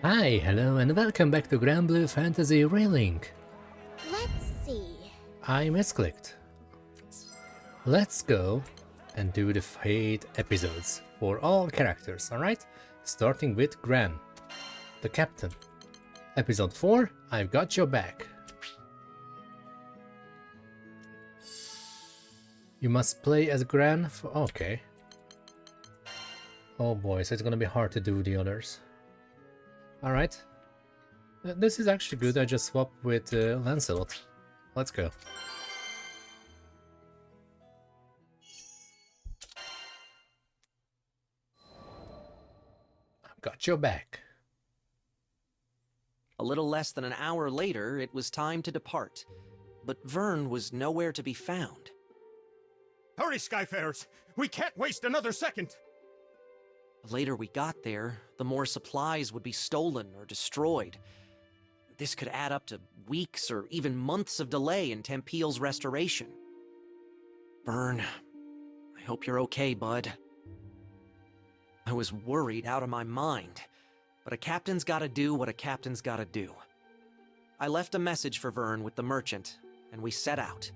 Hi, hello, and welcome back to Granblue Fantasy Relink. Let's see. I misclicked. Let's go and do the Fade episodes for all characters, alright? Starting with Gran, the captain. Episode 4, I've got your back. You must play as Gran for... okay. Oh boy, so it's gonna be hard to do the others. Alright. This is actually good, I just swapped with Lancelot. Let's go. I've got your back. A little less than an hour later, it was time to depart. But Vern was nowhere to be found. Hurry, skyfarers! We can't waste another second! The later we got there, the more supplies would be stolen or destroyed. This could add up to weeks or even months of delay in Tempeal's restoration. Vern, I hope you're okay, bud. I was worried out of my mind, but a captain's gotta do what a captain's gotta do. I left a message for Vern with the merchant, and we set out.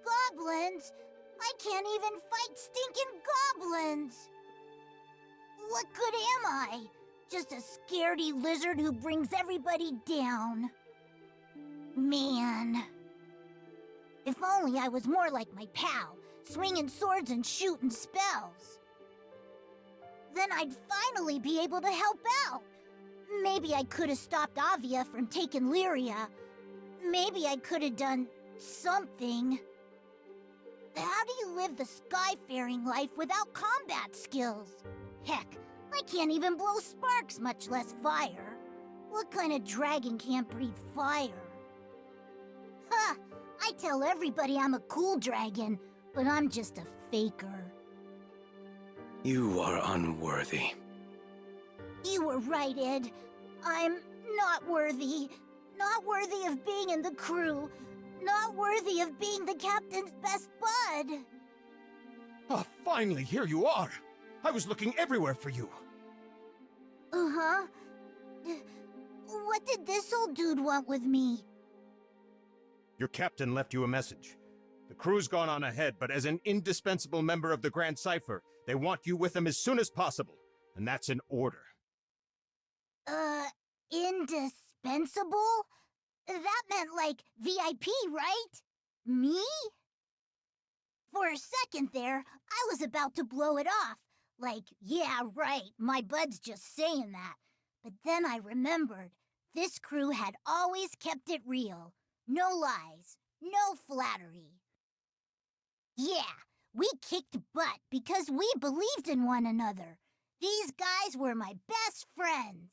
Goblins? I can't even fight stinking goblins! What good am I? Just a scaredy lizard who brings everybody down. Man. If only I was more like my pal, swinging swords and shooting spells. Then I'd finally be able to help out. Maybe I could have stopped Avia from taking Lyria. Maybe I could have done something. How do you live the skyfaring life without combat skills? Heck, I can't even blow sparks, much less fire. What kind of dragon can't breathe fire? Ha! I tell everybody I'm a cool dragon, but I'm just a faker. You are unworthy. You were right, Ed. I'm not worthy. Not worthy of being in the crew. Not worthy of being the captain's best bud. Oh, finally, here you are! I was looking everywhere for you! Uh-huh. What did this old dude want with me? Your captain left you a message. The crew's gone on ahead, but as an indispensable member of the Grand Cipher, they want you with them as soon as possible. And that's an order. Indispensable? That meant, like, VIP, right? Me? For a second there, I was about to blow it off. Like, yeah, right, my bud's just saying that. But then I remembered, this crew had always kept it real. No lies, no flattery. Yeah, we kicked butt because we believed in one another. These guys were my best friends.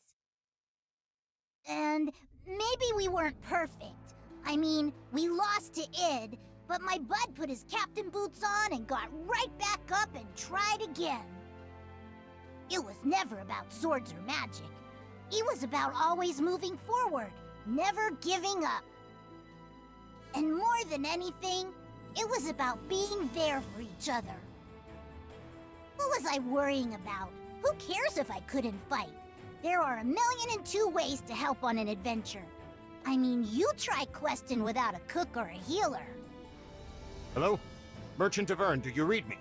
And maybe we weren't perfect. I mean, we lost to Id, but my bud put his captain boots on and got right back up and tried again. It was never about swords or magic. It was about always moving forward, never giving up. And more than anything, it was about being there for each other. What was I worrying about? Who cares if I couldn't fight? There are 1,000,002 ways to help on an adventure. I mean, you try questing without a cook or a healer. Hello? Merchant of Vern, do you read me?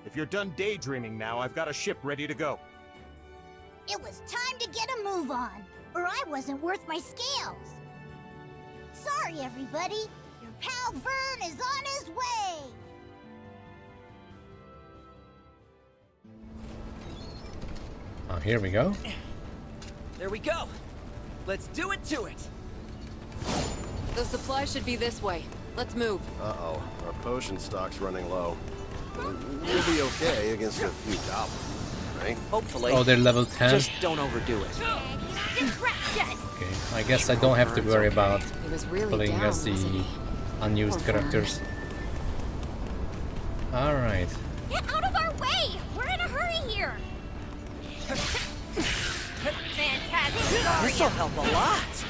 If you're done daydreaming now, I've got a ship ready to go. It was time to get a move on, or I wasn't worth my scales. Sorry, everybody. Your pal Vern is on his way. Oh, here we go. There we go! Let's do it to it! The supply should be this way. Let's move. Uh-oh, our potion stock's running low. We'll be okay against a few goblins, right? Hopefully. Oh, they're level 10. Just don't overdo it. Okay, I guess I don't have to worry about He was really playing down, as the wasn't he? unused Poor Vern. characters. Alright. Get out of our way! We're in a hurry here! Fantastic! This'll help a lot!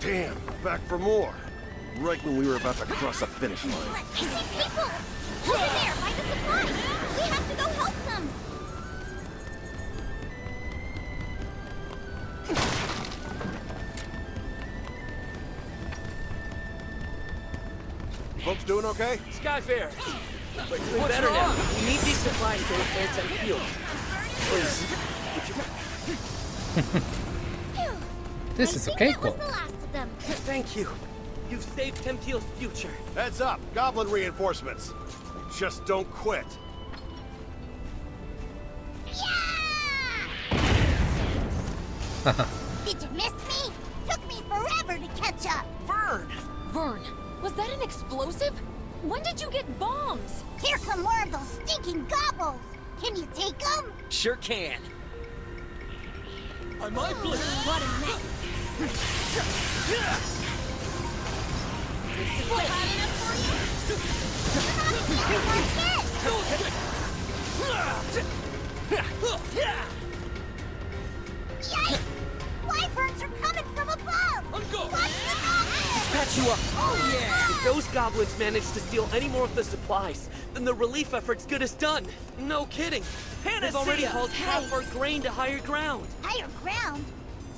Damn, back for more. Right when we were about to cross the finish line. I see people! Over there, by the supplies! We have to go help them! You folks doing okay? Skyfarers! We're doing better now. We need these supplies to repair 10 fields. Please, would you... This is a I think that was cakewalk. the last of them. Thank you. You've saved Tempeel's future. Heads up, goblin reinforcements. Just don't quit. Yeah! Did you miss me? Took me forever to catch up. Vern! Vern, was that an explosive? When did you get bombs? Here come more of those stinking gobbles. Can you take them? Sure can. I might bleed. What a mess. What, hot enough for you? Yikes! Wyverns are coming from above! I'm going. Watch the goblins! Patch you up. Oh yeah! If those goblins manage to steal any more of the supplies, then the relief effort's good as done. No kidding. They've already hauled half our grain to higher ground. Higher ground?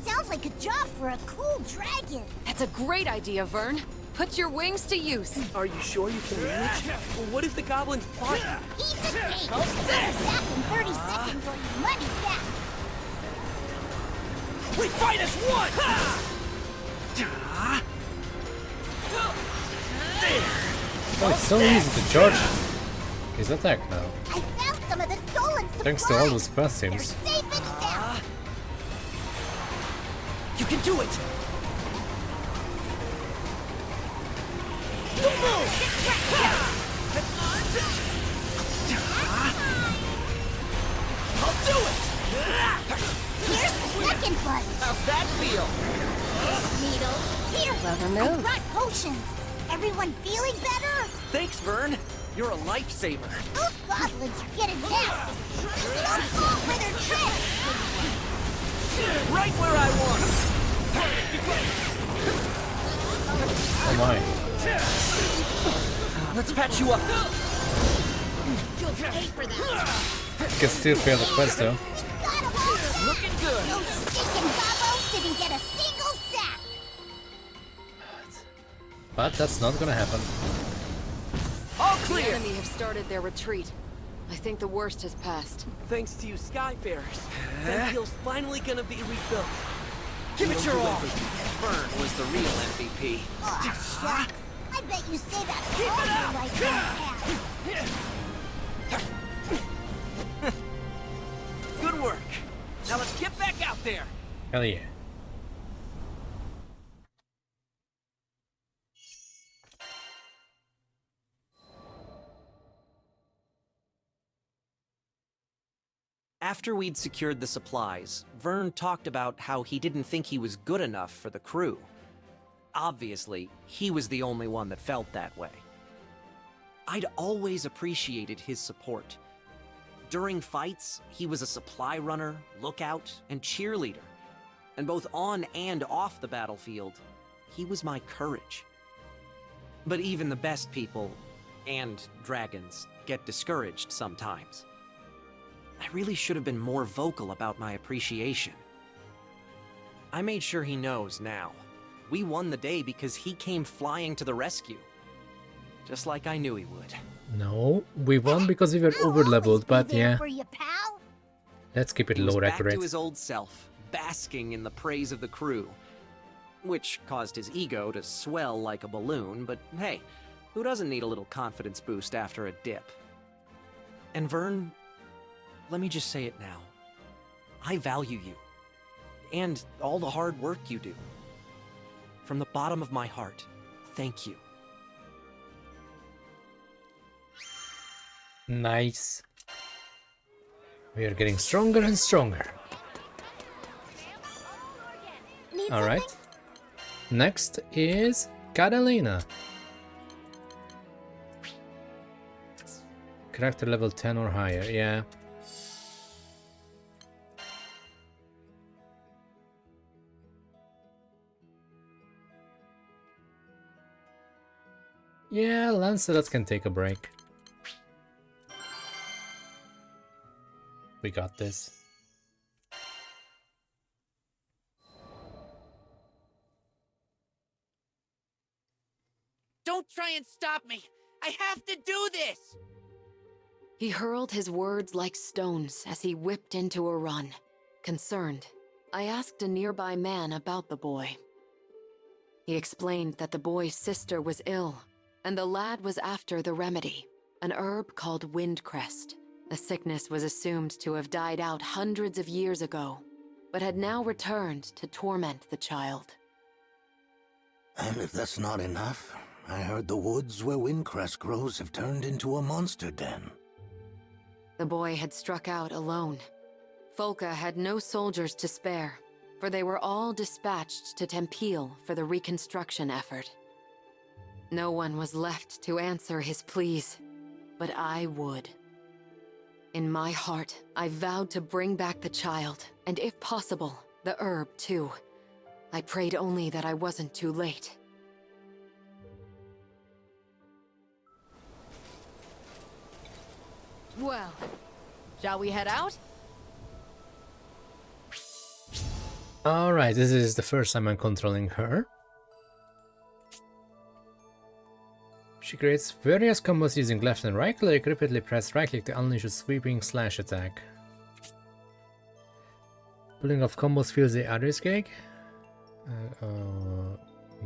Sounds like a job for a cool dragon. That's a great idea, Vern. Put your wings to use. Are you sure you can manage? Well, what if the goblins fight? He's a date. Back in 30 seconds or your money back. We fight as one! Oh, it's so easy to charge his attack now. I found some of the stolen supplies. Thanks to all those They're passives. safe and sound. You can do it! Don't move! I'll do it! Here's the second one. How's that feel? Needle. Here. Clever I move. brought potions. Everyone feeling better? Thanks, Vern. You're a lifesaver. Those goblins are getting nasty. You don't fall for their tricks. Right where I want 'em. Oh my. Let's patch you up. You'll pay for that. You can still fail the quest though. We got 'em all. Looking good. Those stinking gobos didn't get a single sack. But that's not gonna happen. All The clear. enemy have started their retreat. I think the worst has passed. Thanks to you, Skyfarers. Tempeel's finally gonna be rebuilt. Give it your all. Vern was the real MVP. Oh, shucks. I bet you say that for all your life. Good work. Now let's get back out there. Hell yeah. After we'd secured the supplies, Vern talked about how he didn't think he was good enough for the crew. Obviously, he was the only one that felt that way. I'd always appreciated his support. During fights, he was a supply runner, lookout, and cheerleader. And both on and off the battlefield, he was my courage. But even the best people, and dragons, get discouraged sometimes. I really should have been more vocal about my appreciation. I made sure he knows now. We won the day because he came flying to the rescue. Just like I knew he would. No, we won because we were over-leveled, but yeah. For you, pal. Let's keep it He was load back accurate. to his old self, basking in the praise of the crew. Which caused his ego to swell like a balloon, but hey, who doesn't need a little confidence boost after a dip? And Vern, let me just say it now. I value you. And all the hard work you do. From the bottom of my heart, thank you. Nice. We are getting stronger and stronger. Need Alright. Next is Katalina. Character level 10 or higher, yeah. Yeah, Lancelot can take a break. We got this. Don't try and stop me! I have to do this! He hurled his words like stones as he whipped into a run. Concerned, I asked a nearby man about the boy. He explained that the boy's sister was ill, and the lad was after the remedy, an herb called windcrest. The sickness was assumed to have died out hundreds of years ago, but had now returned to torment the child. And if that's not enough, I heard the woods where windcrest grows have turned into a monster den. The boy had struck out alone. Folka had no soldiers to spare, for they were all dispatched to Tempeel for the reconstruction effort. No one was left to answer his pleas, but I would. In my heart, I vowed to bring back the child, and if possible, the herb too. I prayed only that I wasn't too late. Well, shall we head out? Alright, this is the first time I'm controlling her. She creates various combos using left and right click. Repeatedly press right click to unleash a sweeping slash attack. Pulling off combos feels the other's gig.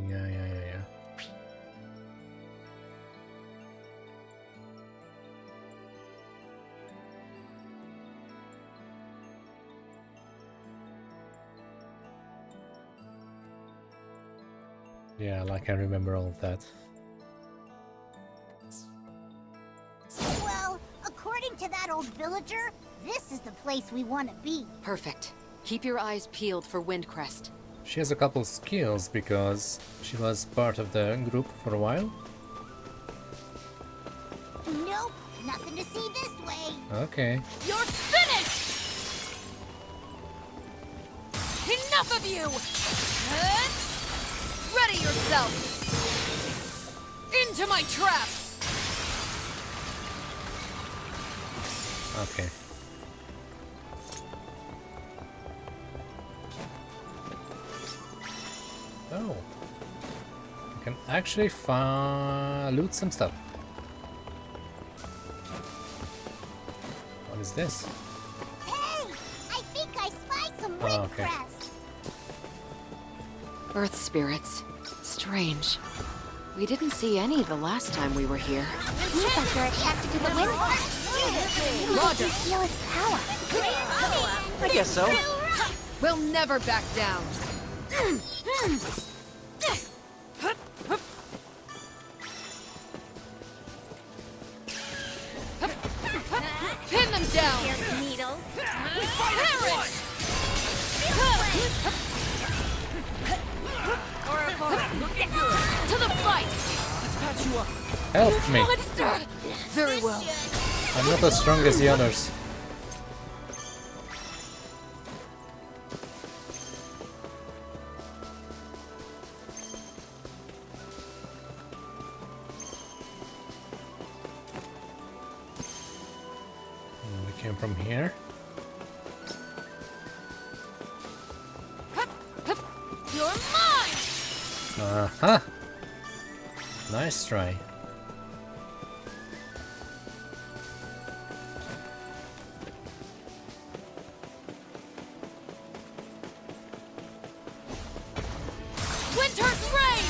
Yeah. Yeah, like I remember all of that. Well, according to that old villager, this is the place we want to be. Perfect. Keep your eyes peeled for Windcrest. She has a couple skills because she was part of the group for a while. Nope, nothing to see this way. Okay. You're finished! Enough of you! Ready yourself! Into my trap! Okay. Oh. I can actually loot some stuff. What is this? Hey! I think I spy some Oh, okay. windcrest. Earth spirits. Strange. We didn't see any the last time we were here. Seems like they're attracted to the windcrest. Roger. Feel its power. I guess so. We'll never back down. Pin them down. Needle. Perish! To the fight! Help me! Monster! Very well. I'm not as strong as the others. We came from here. You're mine! Uh-huh! Nice try. Winter's Reign!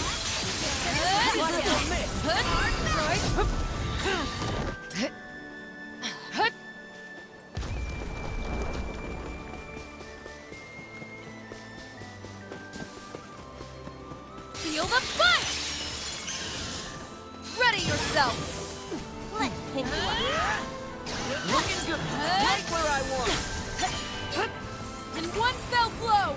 Feel the fight! Ready yourself! Let's pick one. Looking good! Right where I want! In one fell blow!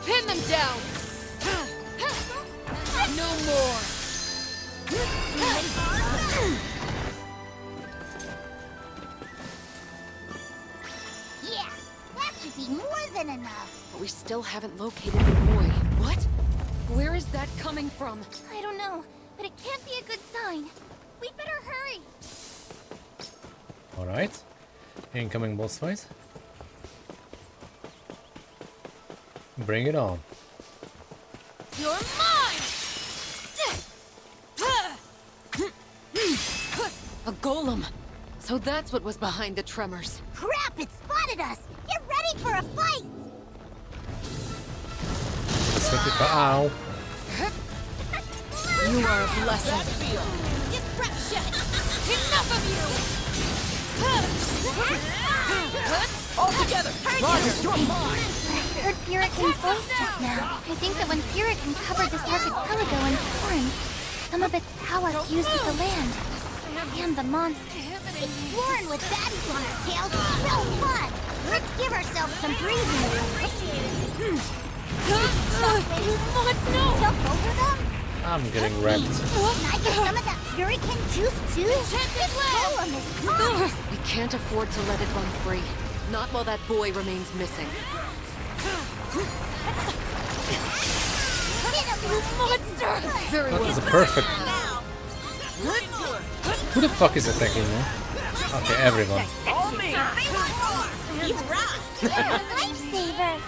Pin them down! No more! Yeah, that should be more than enough. But we still haven't located the boy. What? Where is that coming from? I don't know, but it can't be a good sign. We'd better hurry. Alright. Incoming boss fight. Bring it on. You're mine! A golem! So that's what was behind the tremors. Crap, it spotted us! Get ready for a fight! Ow. You are a blessing. Disruption! Enough of you! All together! Roger, you're mine! I heard Purican's voice just now. I think that when Purican covered this archipelago in thorns, some of its power fused with the land. And the monster. Exploring with baddies on our tails is no fun! Let's give ourselves some breathing room. No! Jump over them? I'm getting wrecked. Can I get some of that Purican juice too? This golem is tough! We can't afford to let it run free. Not while that boy remains missing. Hit him, you monster! Very That well. is a perfect. Who the fuck is attacking me? Okay, everyone. All me! You rock! Lifesaver!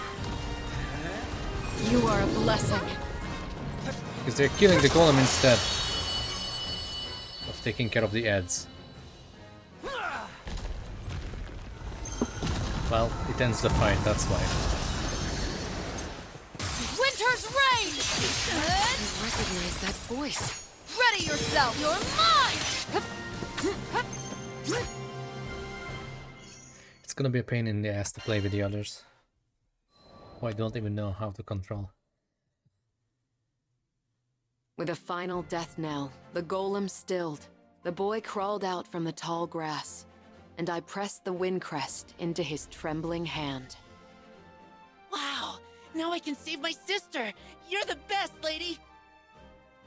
You are a blessing. Because they're killing the golem instead of taking care of the ads. Well, it ends the fight, that's why. Winter's reign! I recognize that voice. Ready yourself! You're mine! It's gonna be a pain in the ass to play with the others, who I don't even know how to control. With a final death knell, the golem stilled. The boy crawled out from the tall grass, and I pressed the wind crest into his trembling hand. Wow! Now I can save my sister! You're the best, lady!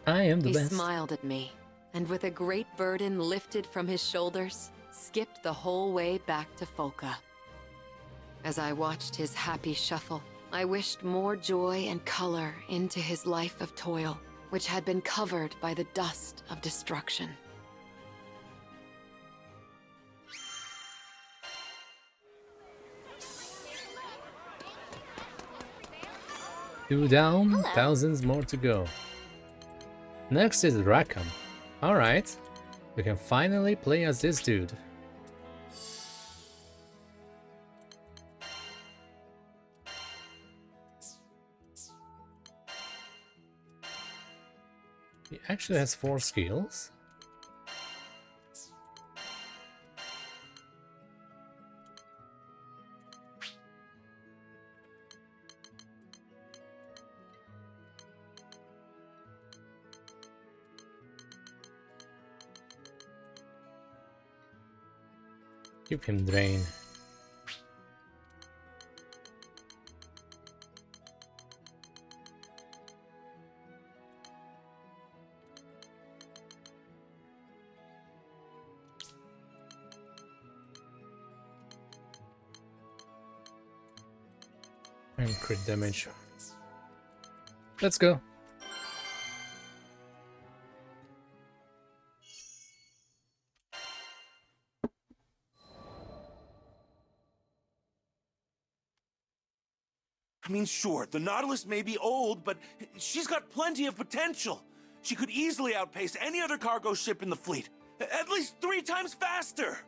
I am the He best. smiled at me, and with a great burden lifted from his shoulders, skipped the whole way back to Folka. As I watched his happy shuffle, I wished more joy and color into his life of toil, which had been covered by the dust of destruction. Two down, thousands more to go. Next is Rackam. Alright, we can finally play as this dude. He actually has 4 skills. Keep him drain. And crit damage. Let's go. I mean, sure, the Nautilus may be old, but she's got plenty of potential. She could easily outpace any other cargo ship in the fleet. At least 3 times faster!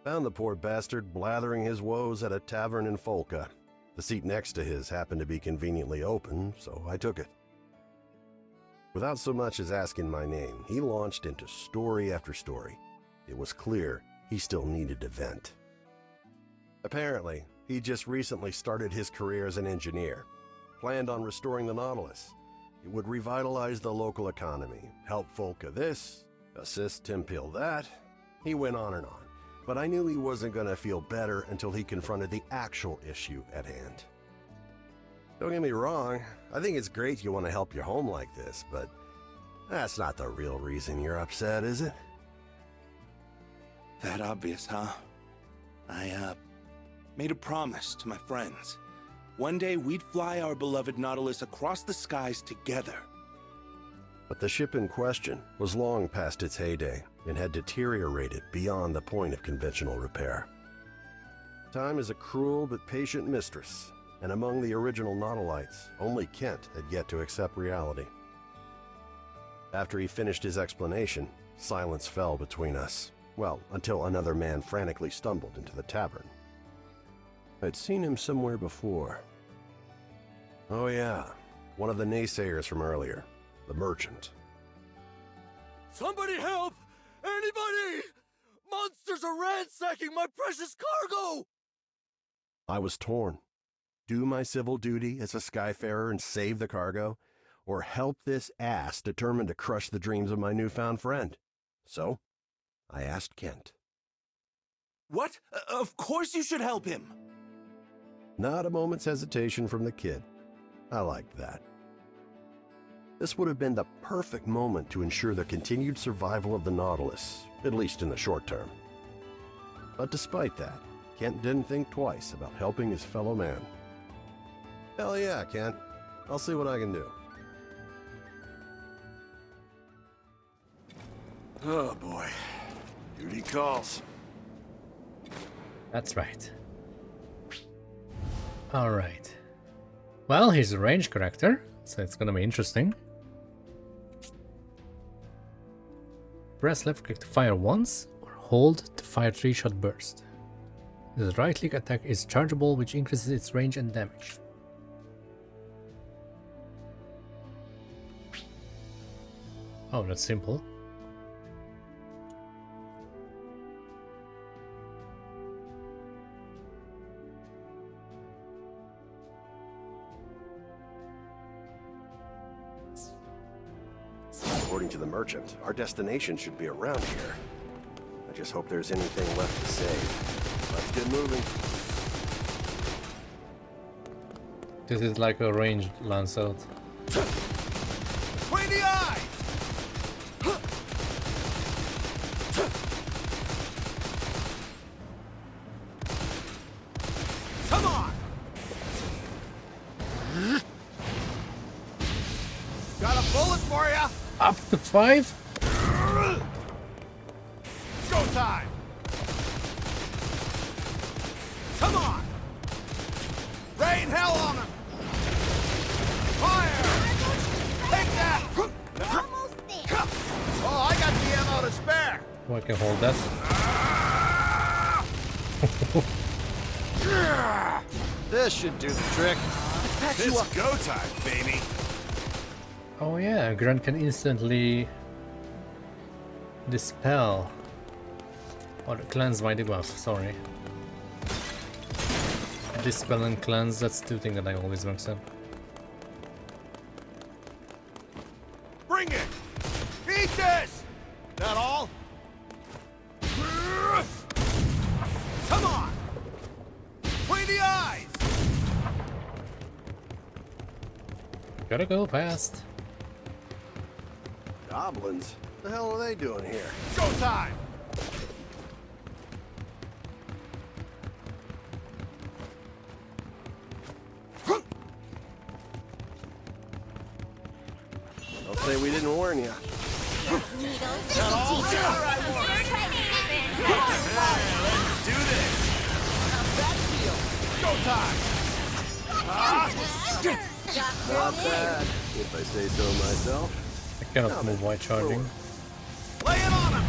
Found the poor bastard blathering his woes at a tavern in Folka. The seat next to his happened to be conveniently open, so I took it. Without so much as asking my name, he launched into story after story. It was clear he still needed to vent. Apparently, he just recently started his career as an engineer. Planned on restoring the Nautilus. It would revitalize the local economy, help Folka this, assist Temple that. He went on and on. But I knew he wasn't going to feel better until he confronted the actual issue at hand. Don't get me wrong, I think it's great you want to help your home like this, but that's not the real reason you're upset, is it? That obvious, huh? I, made a promise to my friends. One day we'd fly our beloved Nautilus across the skies together. But the ship in question was long past its heyday and had deteriorated beyond the point of conventional repair. Time is a cruel but patient mistress, and among the original Nautilites, only Kent had yet to accept reality. After he finished his explanation, silence fell between us. Well, until another man frantically stumbled into the tavern. I'd seen him somewhere before. Oh yeah, one of the naysayers from earlier, the merchant. Somebody help! Anybody! Monsters are ransacking my precious cargo! I was torn. Do my civil duty as a skyfarer and save the cargo, or help this ass determined to crush the dreams of my newfound friend? So, I asked Kent. What? Of course you should help him! Not a moment's hesitation from the kid. I liked that. This would have been the perfect moment to ensure the continued survival of the Nautilus, at least in the short term. But despite that, Kent didn't think twice about helping his fellow man. Hell yeah, Kent. I'll see what I can do. Oh boy. Duty calls. That's right. Alright. Well, he's a ranged character, so it's gonna be interesting. Press left click to fire once, or hold to fire 3-shot burst. The right click attack is chargeable, which increases its range and damage. Oh, that's simple. According to the merchant, our destination should be around here. I just hope there's anything left to save. Let's get moving. This is like a ranged Lancelot. Between the eyes! Come on! Got a bullet for ya! Up to 5? Go time! Come on! Rain hell on him! Fire! Take that! Almost there. Oh, I got the ammo to spare! Oh, I can hold that. This should do the trick. It's go time, baby. Oh yeah, Gran can instantly dispel or cleanse my debuff, sorry. Dispel and cleanse, that's two things that I always mix up. Bring it! Eat this! That all? Come on! Between the eyes! Gotta go fast. Goblins? The hell are they doing here? Go time! Don't say we didn't warn you. Do this! Go time! Not bad, if I say so myself. I cannot move while charging. Lay it on him!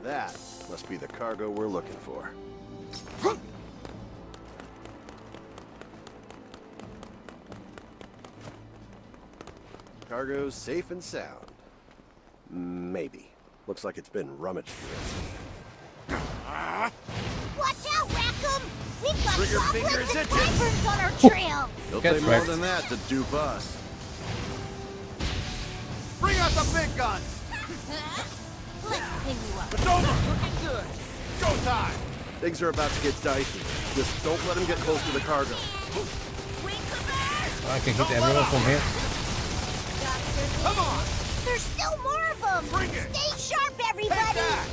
That must be the cargo we're looking for. Cargo's safe and sound. Maybe. Looks like it's been rummaged through. Watch out, Rackham! We've got Trigger goblins fingers and itching. wyverns on our trail! It'll Get take more wrecked. than that to dupe us. Bring out the big guns! Let's clean you up. It's over! Looking good! Go time! Things are about to get dicey. Just don't let him get close to the cargo. I can hit everyone from here. Come on! There's still more of them! Bring it. Stay sharp, Take everybody! that!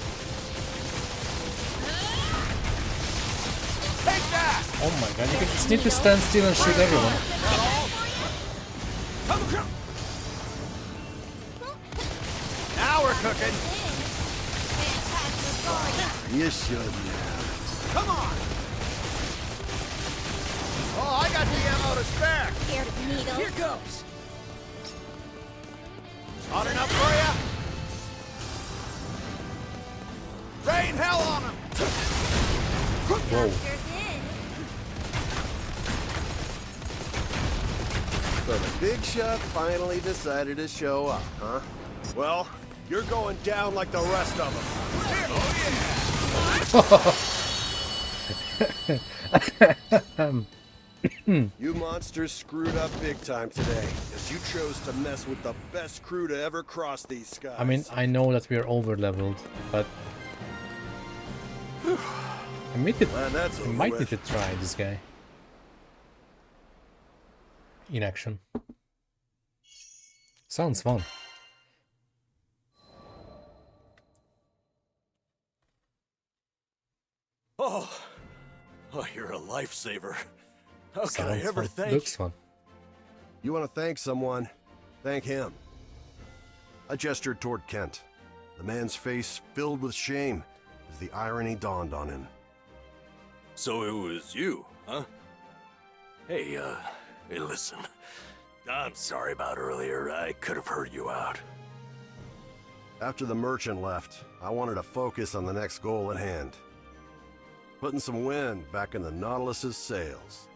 Oh my god, you just need to stand still and shoot everyone. Now we're cooking. You should. Come on. Oh, I got the ammo to spare. Scared of needles. Here goes. Hot enough for you? Rain hell on them. Whoa. So the big shot finally decided to show up, huh? Well, you're going down like the rest of them. You monsters screwed up big time today, because you chose to mess with the best crew to ever cross these skies. I mean, I know that we are over leveled, but I might need to try this guy in action. Sounds fun. Oh, you're a lifesaver. How can I Sounds ever fun. thank Looks fun. You want to thank someone? Thank him. I gestured toward Kent. The man's face filled with shame as the irony dawned on him. So it was you, huh? Hey, listen. I'm sorry about earlier. I could have heard you out. After the merchant left, I wanted to focus on the next goal at hand. Putting some wind back in the Nautilus's sails.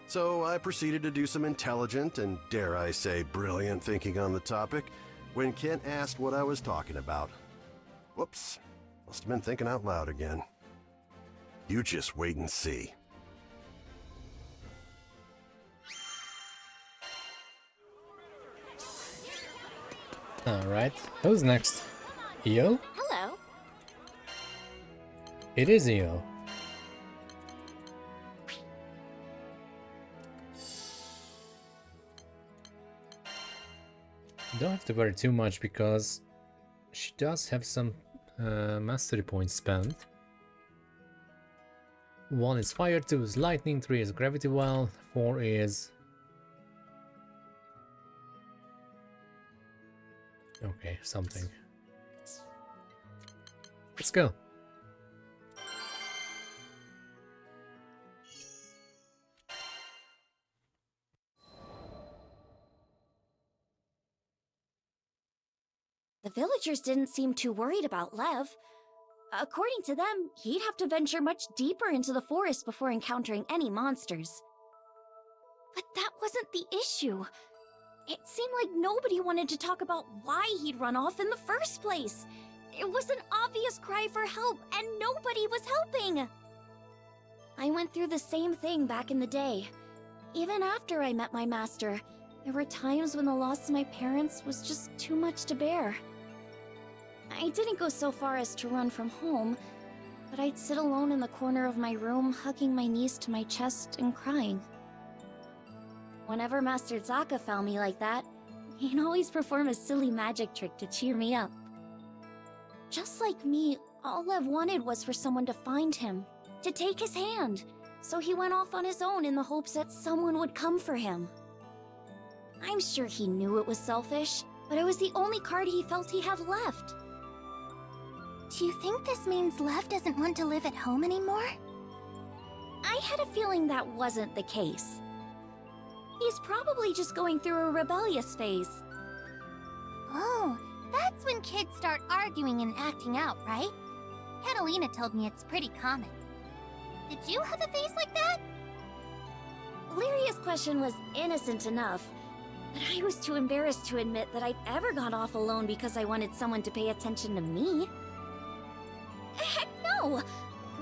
So I proceeded to do some intelligent and, dare I say, brilliant thinking on the topic when Kent asked what I was talking about. Whoops, must have been thinking out loud again. You just wait and see. Alright, who's next? EO? Hello. It is EO. Don't have to worry too much because she does have some mastery points spent. 1 is fire, 2 is lightning, 3 is gravity well, 4 is... okay, something. Let's go. The villagers didn't seem too worried about Lev. According to them, he'd have to venture much deeper into the forest before encountering any monsters. But that wasn't the issue. It seemed like nobody wanted to talk about why he'd run off in the first place. It was an obvious cry for help, and nobody was helping. I went through the same thing back in the day. Even after I met my master, there were times when the loss of my parents was just too much to bear. I didn't go so far as to run from home, but I'd sit alone in the corner of my room, hugging my knees to my chest and crying. Whenever Master Zaka found me like that, he'd always perform a silly magic trick to cheer me up. Just like me, all Lev wanted was for someone to find him, to take his hand, so he went off on his own in the hopes that someone would come for him. I'm sure he knew it was selfish, but it was the only card he felt he had left. Do you think this means Lev doesn't want to live at home anymore? I had a feeling that wasn't the case. He's probably just going through a rebellious phase. Oh, that's when kids start arguing and acting out, right? Katalina told me it's pretty common. Did you have a phase like that? Lyria's question was innocent enough, but I was too embarrassed to admit that I'd ever gone off alone because I wanted someone to pay attention to me. Heck no!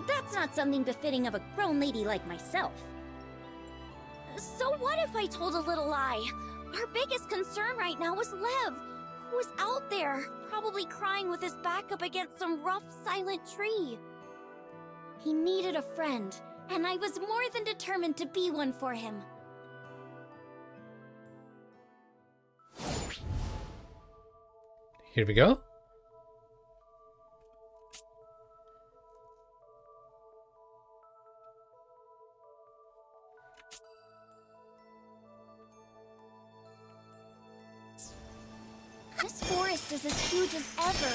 That's not something befitting of a grown lady like myself. So what if I told a little lie? Our biggest concern right now was Lev, who was out there, probably crying with his back up against some rough, silent tree. He needed a friend, and I was more than determined to be one for him. Here we go. This forest is as huge as ever.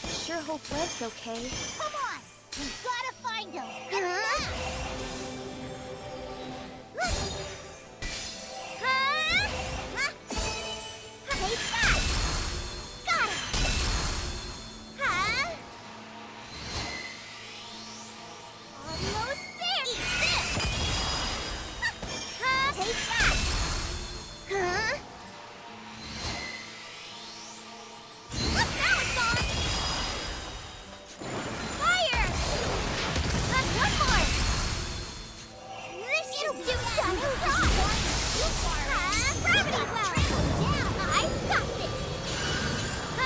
I sure hope Lev's okay. Come on! We've gotta find him! Take that! Got it! Huh? Almost there! Eat this! Take that! Huh? Look, now it's on! Fire! One more! This should do some gravity well! I've got this!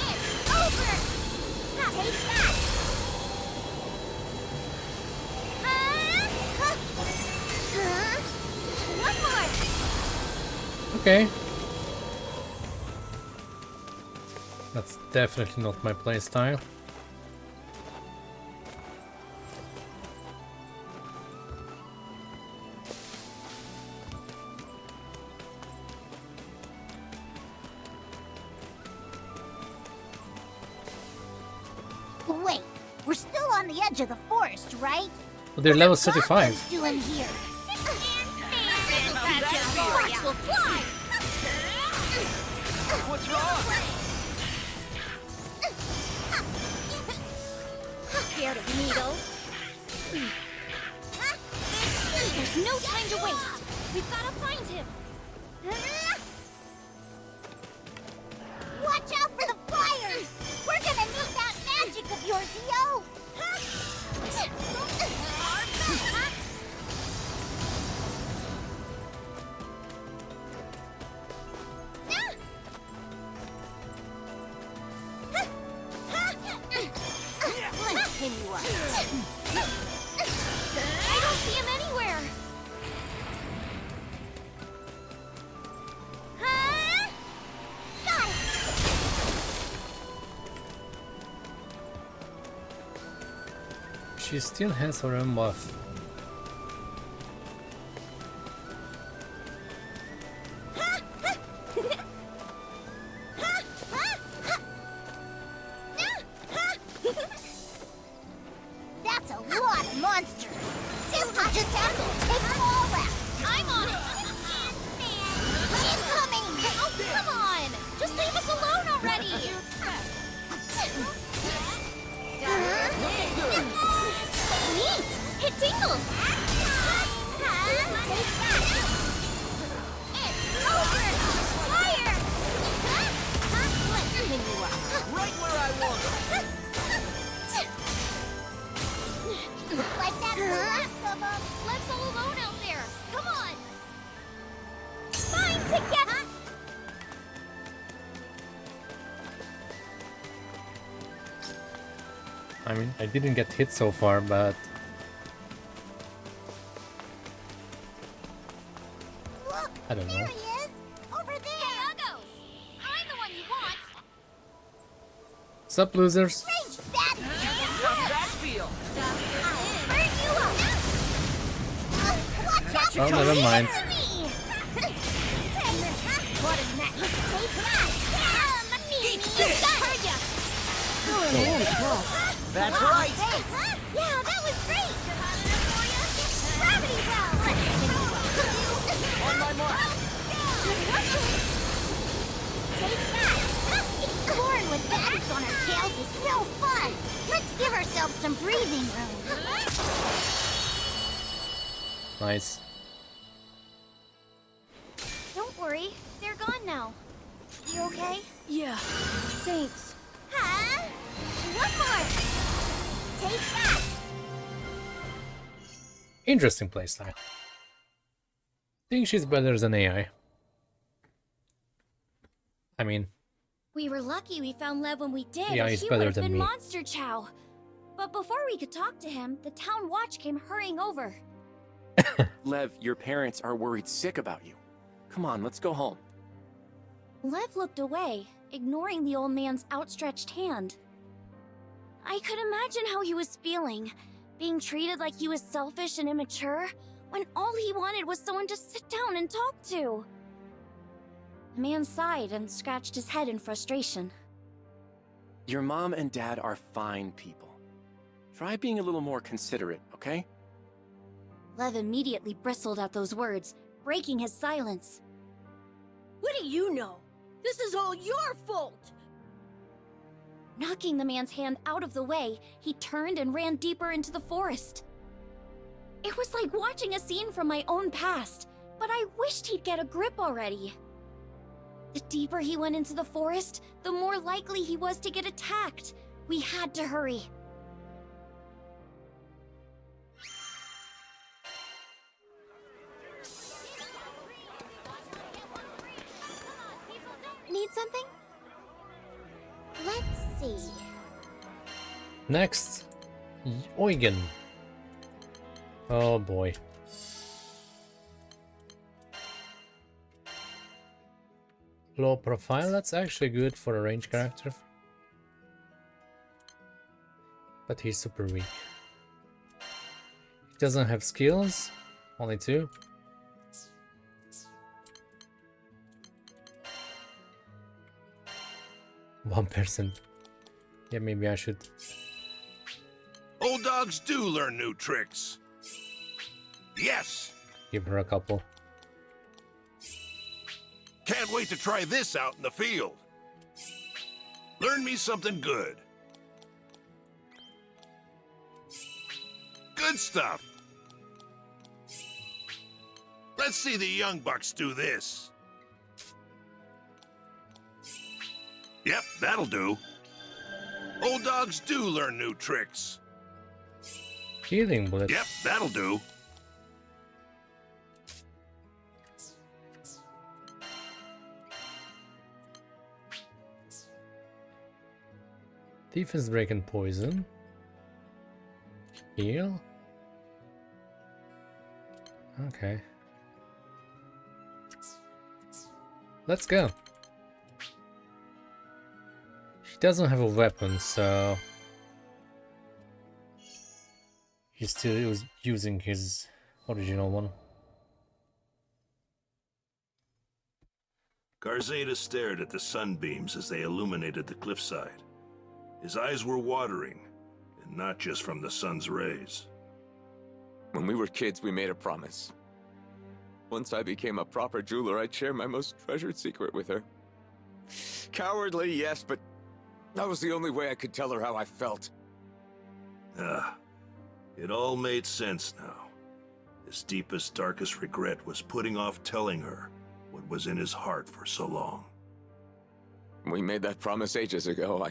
It's over! Take that! One more! Okay. That's definitely not my playstyle. Wait, we're still on the edge of the forest, right? Well, they're level What are 35. goblins doing here? Sparks will fly! What's wrong? Scared of needles? There's no time to waste. We've got to find him. Watch out for the fires! We're gonna need that magic of yours, yo! Let's pin you up. I don't see him anywhere. Got it! She still has her own buff. That's a lot of monsters! Sister just have to take them all out! I'm on it. Incoming! Oh, come on. Just leave us alone already. Neat. It tingles. Take that! It's over. Fire. Let's pin you up. Right where I want him. Looks like that's the last of them! Let's all alone out there. Come on. Fine together! I mean, I didn't get hit so far, but Look! I don't know. There he is! Over there! Hey, Uggos. I'm the one you want. Sup, losers? Strange bad How's that feel? Burn you up! Watch out! Oh, never mind. What a net! Take that! Eat this. Heard ya! That's right. Hey, yeah, that was great! Gravity well! On my mark. Take that! Exploring with bats on our tails is no fun! Let's give ourselves some breathing room! Nice. Don't worry, they're gone now. You okay? Yeah. Thanks. Huh? One more! Take that! Interesting playstyle. Think she's better than AI. I mean, We were lucky we found Lev when we did, Yeah, or he's he better would have than been me. Monster Chow. But before we could talk to him, the town watch came hurrying over. Lev, your parents are worried sick about you. Come on, let's go home. Lev looked away, ignoring the old man's outstretched hand. I could imagine how he was feeling, being treated like he was selfish and immature, when all he wanted was someone to sit down and talk to. The man sighed and scratched his head in frustration. Your mom and dad are fine people. Try being a little more considerate, okay? Lev immediately bristled at those words, breaking his silence. What do you know? This is all your fault! Knocking the man's hand out of the way, he turned and ran deeper into the forest. It was like watching a scene from my own past, but I wished he'd get a grip already. The deeper he went into the forest, the more likely he was to get attacked. We had to hurry. Need something? Let's see. Next, Eugen. Oh boy. Low profile, that's actually good for a range character. But he's super weak. He doesn't have skills, only 2. One person. Yeah, maybe I should. Old dogs do learn new tricks. Yes! Give her a couple. Can't wait to try this out in the field. Learn me something good. Good stuff. Let's see the young bucks do this. Yep, that'll do. Old dogs do learn new tricks. Healing bullets. Yep, that'll do. Defense break and poison. Heal. Okay. Let's go. He doesn't have a weapon, so he's still using his original one. Zeta stared at the sunbeams as they illuminated the cliffside. His eyes were watering, and not just from the sun's rays. When we were kids, we made a promise. Once I became a proper jeweler, I'd share my most treasured secret with her. Cowardly, yes, but that was the only way I could tell her how I felt. It all made sense now. His deepest, darkest regret was putting off telling her what was in his heart for so long. We made that promise ages ago.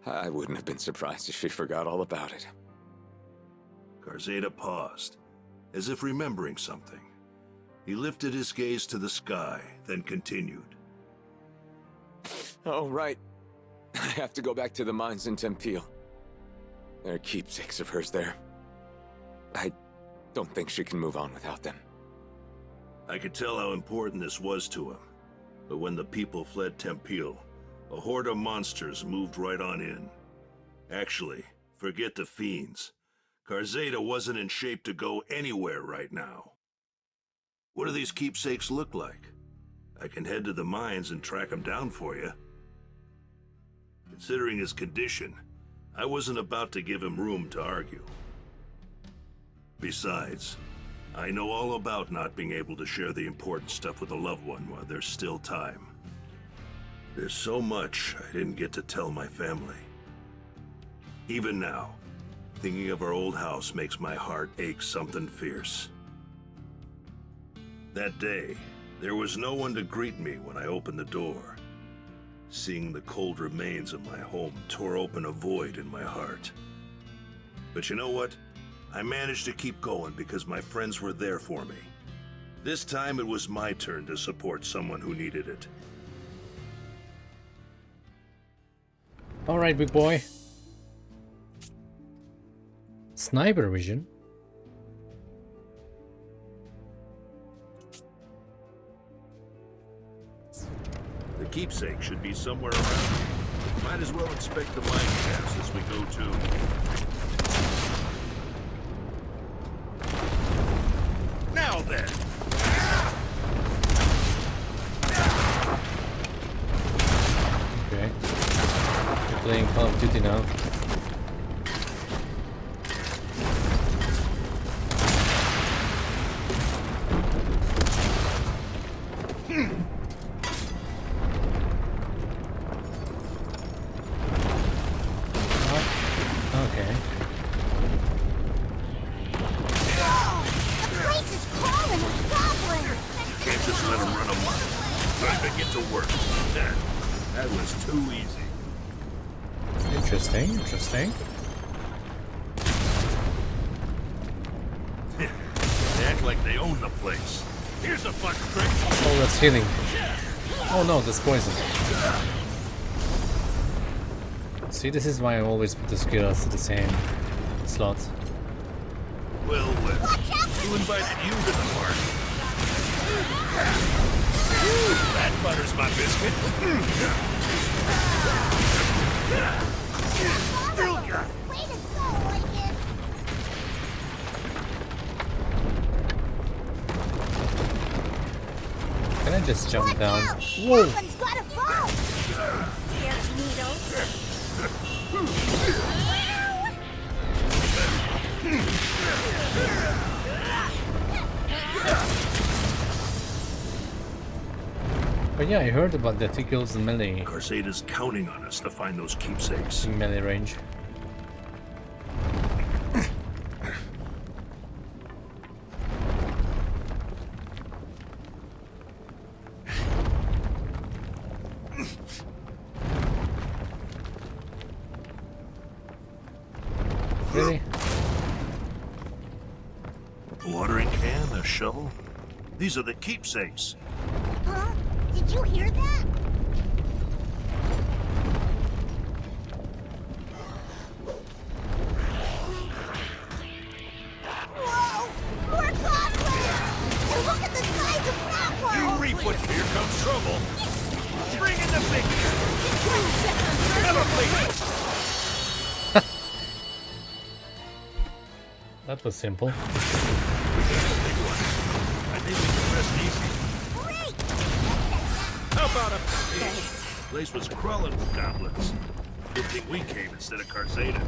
I wouldn't have been surprised if she forgot all about it. Zeta paused, as if remembering something. He lifted his gaze to the sky, then continued. Oh, right. I have to go back to the mines in Tempeal. There are keepsakes of hers there. I don't think she can move on without them. I could tell how important this was to him, but when the people fled Tempeal, a horde of monsters moved right on in. Actually, forget the fiends. Zeta wasn't in shape to go anywhere right now. What do these keepsakes look like? I can head to the mines and track them down for you. Considering his condition, I wasn't about to give him room to argue. Besides, I know all about not being able to share the important stuff with a loved one while there's still time. There's so much I didn't get to tell my family. Even now, thinking of our old house makes my heart ache something fierce. That day, there was no one to greet me when I opened the door. Seeing the cold remains of my home tore open a void in my heart. But you know what? I managed to keep going because my friends were there for me. This time it was my turn to support someone who needed it. Alright, big boy. Sniper vision. The keepsake should be somewhere around. Might as well inspect the mine shafts as we go too. Now then! let him run amok. Time to get to work. That was too easy. Interesting, interesting. They act like they own the place. Here's a fun trick. Oh, that's healing. Oh no, that's poison. See, this is why I always put the skills to the same slot. Well, who invited you to the party? That butters my biscuit. Still got it. Way to go, Eugen! Can I just jump down? Out. Whoa! That one's got a ball! Here's Needle. But yeah, I heard about the Tickles and melee. Zeta's counting on us to find those keepsakes. In melee range. Really? A watering can, a shovel. These are the keepsakes. Huh? Did you hear that? Whoa! More goblins! And look at the size of that one! You reap what here comes trouble. Bring in the big Never please. That was simple. I think we can rest easy. Great! How about a place was crawling with goblins. Good thing we came instead of Zeta.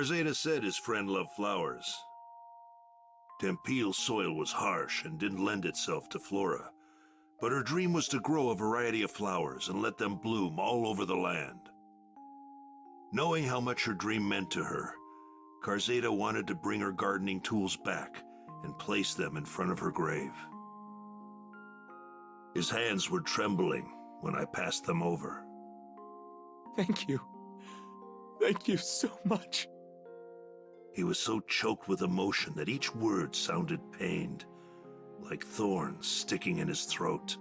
Zeta said his friend loved flowers. Tempeal's soil was harsh and didn't lend itself to flora, but her dream was to grow a variety of flowers and let them bloom all over the land. Knowing how much her dream meant to her, Zeta wanted to bring her gardening tools back and place them in front of her grave. His hands were trembling when I passed them over. Thank you. Thank you so much. He was so choked with emotion that each word sounded pained, like thorns sticking in his throat.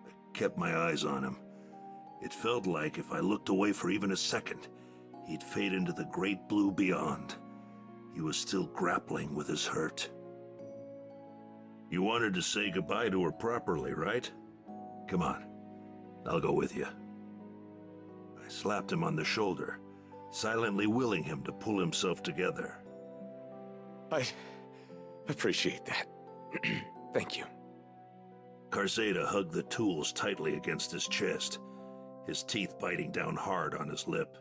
I kept my eyes on him. It felt like if I looked away for even a second, he'd fade into the great blue beyond. He was still grappling with his hurt. You wanted to say goodbye to her properly, right? Come on, I'll go with you. I slapped him on the shoulder, silently willing him to pull himself together. I appreciate that. Thank you. Zeta hugged the tools tightly against his chest, his teeth biting down hard on his lip.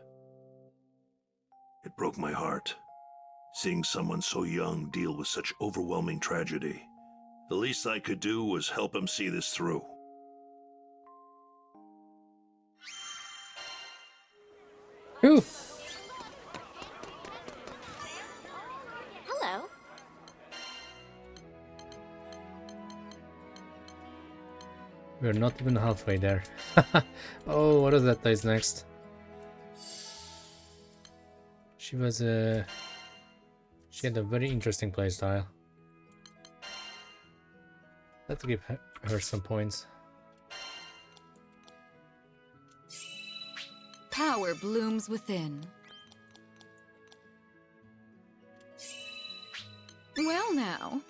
It broke my heart, seeing someone so young deal with such overwhelming tragedy. The least I could do was help him see this through. Whew. Hello. We're not even halfway there. Oh, what is that place next? She had a very interesting playstyle. Let's give her some points. Power blooms within. Well now.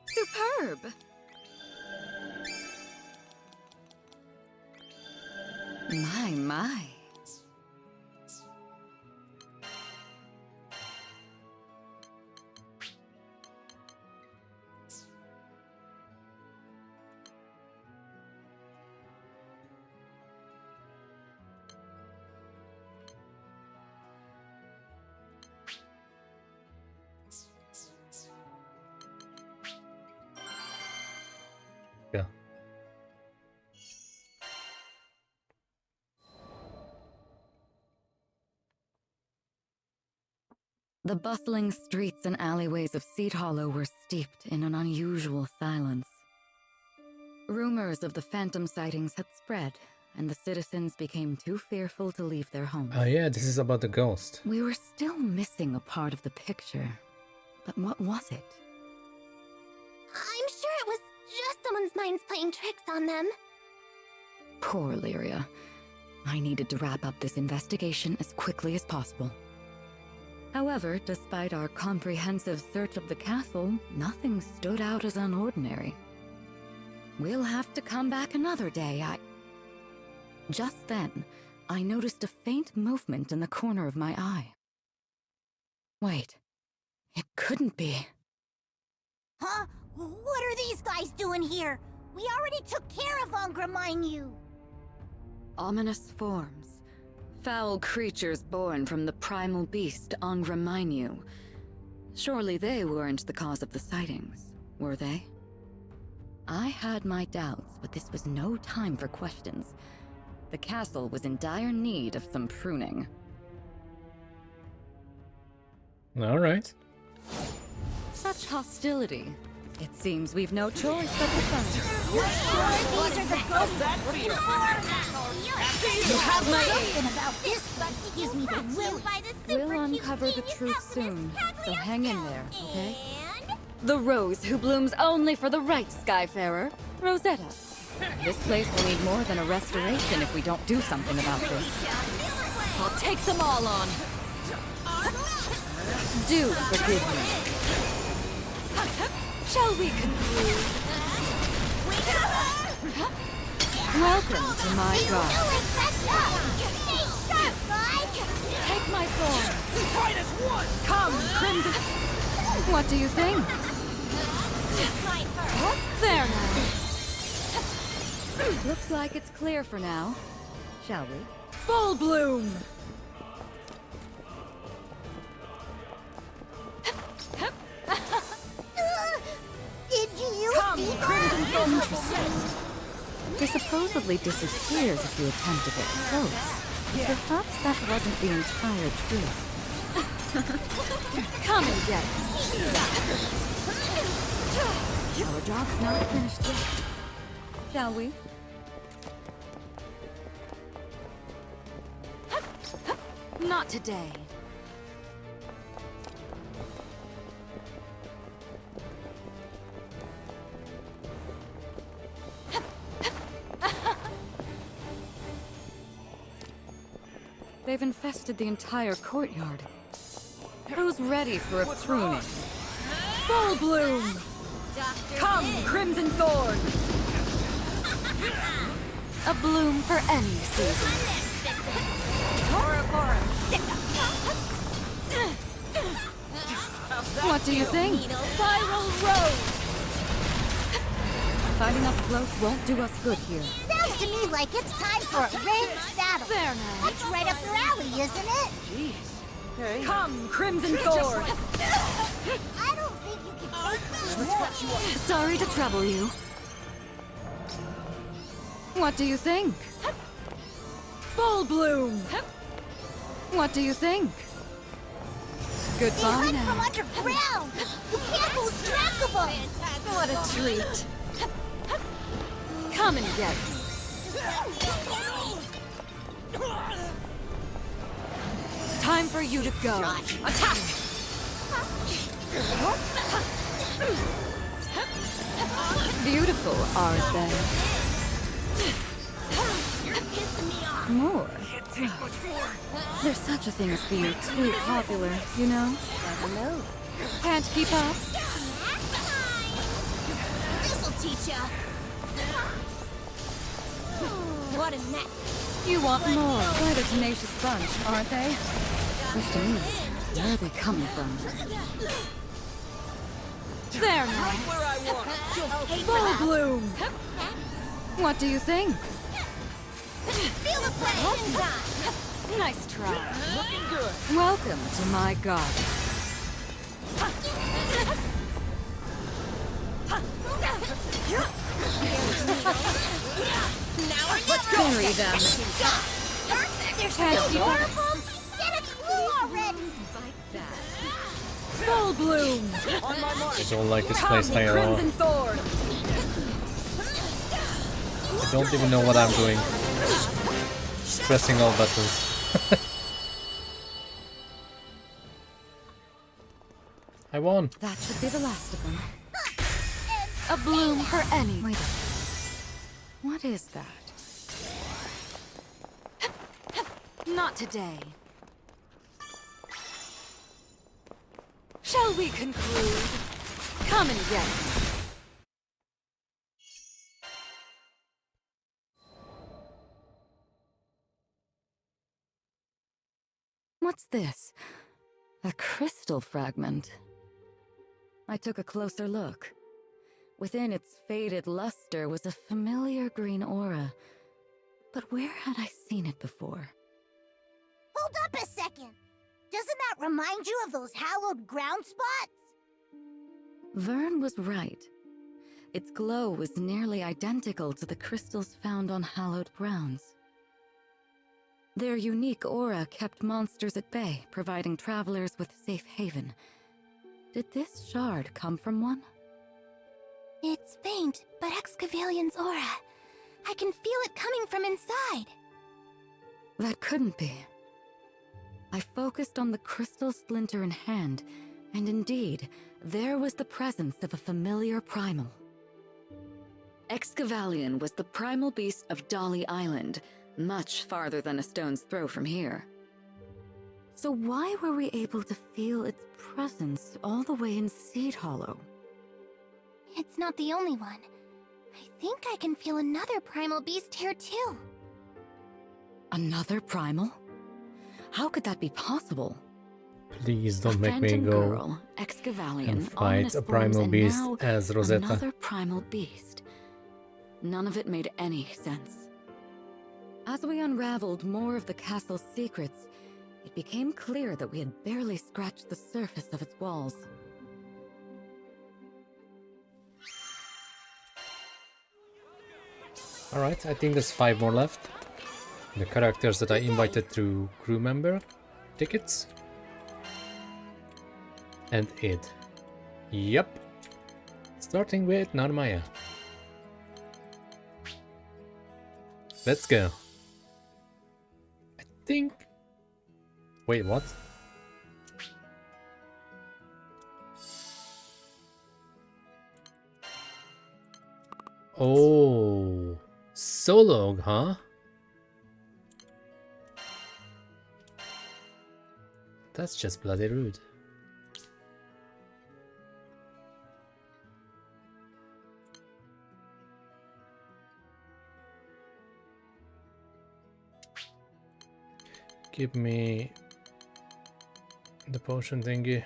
Superb. My. Yeah. The bustling streets and alleyways of Seed Hollow were steeped in an unusual silence. Rumors of the phantom sightings had spread, and the citizens became too fearful to leave their homes. Oh yeah, this is about the ghost. We were still missing a part of the picture. But what was it? I'm sure it was just someone's minds playing tricks on them. Poor Lyria. I needed to wrap up this investigation as quickly as possible. However, despite our comprehensive search of the castle, nothing stood out as unordinary. We'll have to come back another day. Just then, I noticed a faint movement in the corner of my eye. Wait, it couldn't be. Huh? What are these guys doing here? We already took care of Angraminu. Ominous forms. Foul creatures born from the primal beast Angraminu. Surely they weren't the cause of the sightings, were they? I had my doubts, but this was no time for questions. The castle was in dire need of some pruning. Alright. Such hostility. It seems we've no choice but to fight. You're sure these are the ghosts we're looking for? You have my aid. Something about this but gives me the will. We'll uncover the truth soon, so hang in there, okay? The rose who blooms only for the right skyfarer, Rosetta. This place will need more than a restoration if we don't do something about this. I'll take them all on. Do forgive me. Shall we conclude? Welcome to my garden. Take my thorns. Come, Crimson. What do you think? There now. Looks like it's clear for now. Shall we? Full bloom! Did you see that? It supposedly disappears if you attempt to get close. Perhaps that wasn't the entire truth. Come and get it. Our job's not finished yet. Shall we? Not today. They've infested the entire courtyard. Who's ready for a pruning? Full bloom! Come, Crimson Thorns! A bloom for any season. What do you think? Spiral Rose! Fighting up close won't do us good here. Sounds to me like it's time for a ranged battle. There now. That's right up your alley, isn't it? Jeez. Okay. Come, Crimson Thorn! I don't think you can take me. Sorry to trouble you. What do you think? Full bloom! What do you think? Goodbye They now. hide from underground. You can't lose track of them. What a treat. Come and get me. Time for you to go. Attack! Beautiful, aren't they? More? There's such a thing as being too popular, you know? Never know. Can't keep up? This'll teach ya. What a net. You want more? Quite a tenacious bunch, aren't they? Question is, where are they coming from? There now. Where I want. Full bloom. What do you think? Feel the flame. Nice try. Looking good. Welcome to my garden. Let's bury them. They're so adorable. Get a clue already. Full bloom. On my mark. I don't like this Come, playstyle at all. Crimson Thorn. I don't even know what I'm doing. Just pressing all buttons. I won. That should be the last of them. A bloom for any. Wait a minute. What is that? Not today. Shall we conclude? Come and get it. What's this? A crystal fragment. I took a closer look. Within its faded luster was a familiar green aura. But where had I seen it before? Hold up a second. Doesn't that remind you of those hallowed ground spots? Vern was right. Its glow was nearly identical to the crystals found on hallowed grounds. Their unique aura kept monsters at bay, providing travelers with safe haven. Did this shard come from one? It's faint, but Excavalian's aura. I can feel it coming from inside. That couldn't be. I focused on the crystal splinter in hand, and indeed, there was the presence of a familiar primal. Excavalian was the primal beast of Dolly Island, much farther than a stone's throw from here. So why were we able to feel its presence all the way in Seed Hollow? It's not the only one. I think I can feel another primal beast here too. Another primal? How could that be possible? Please don't make me go girl, Excavalian, and fight a primal beast as Rosetta. Another primal beast. None of it made any sense. As we unraveled more of the castle's secrets, it became clear that we had barely scratched the surface of its walls. Alright, I think there's 5 more left. The characters that I invited through crew member tickets. And it. Yep. Starting with Narmaya. Let's go. I think... Wait, what? Oh, solo, huh? That's just bloody rude. Give me the potion thingy.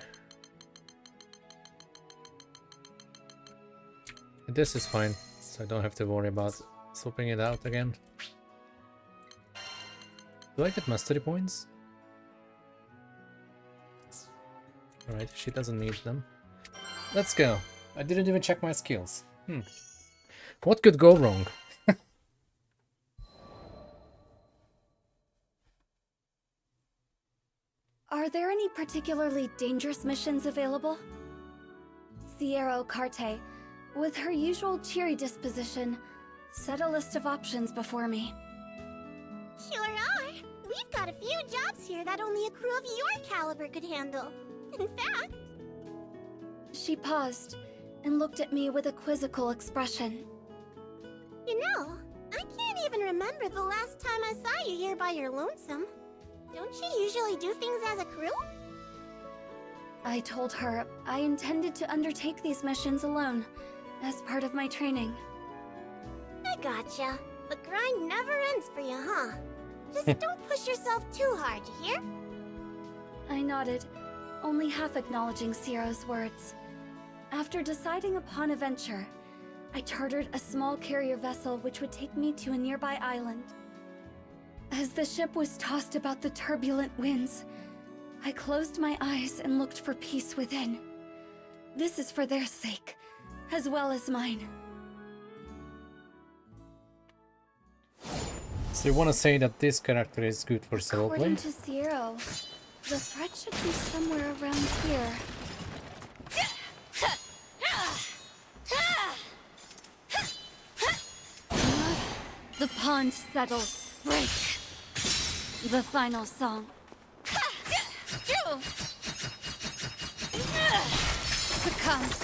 This is fine, so I don't have to worry about swapping it out again. Do I get mastery points? Alright, she doesn't need them. Let's go. I didn't even check my skills. What could go wrong? Are there any particularly dangerous missions available? Sierra Ocarte, with her usual cheery disposition, set a list of options before me. Sure are. We've got a few jobs here that only a crew of your caliber could handle. In fact... She paused and looked at me with a quizzical expression. You know, I can't even remember the last time I saw you here by your lonesome. Don't you usually do things as a crew? I told her I intended to undertake these missions alone, as part of my training. I gotcha. The grind never ends for you, huh? Just don't push yourself too hard, you hear? I nodded, only half acknowledging Sierra's words. After deciding upon a venture, I chartered a small carrier vessel which would take me to a nearby island. As the ship was tossed about the turbulent winds, I closed my eyes and looked for peace within. This is for their sake, as well as mine. So you want to say that this character is good for solo play? According to Zero, the threat should be somewhere around here. The pond settles. Break. The final song. Succumbs.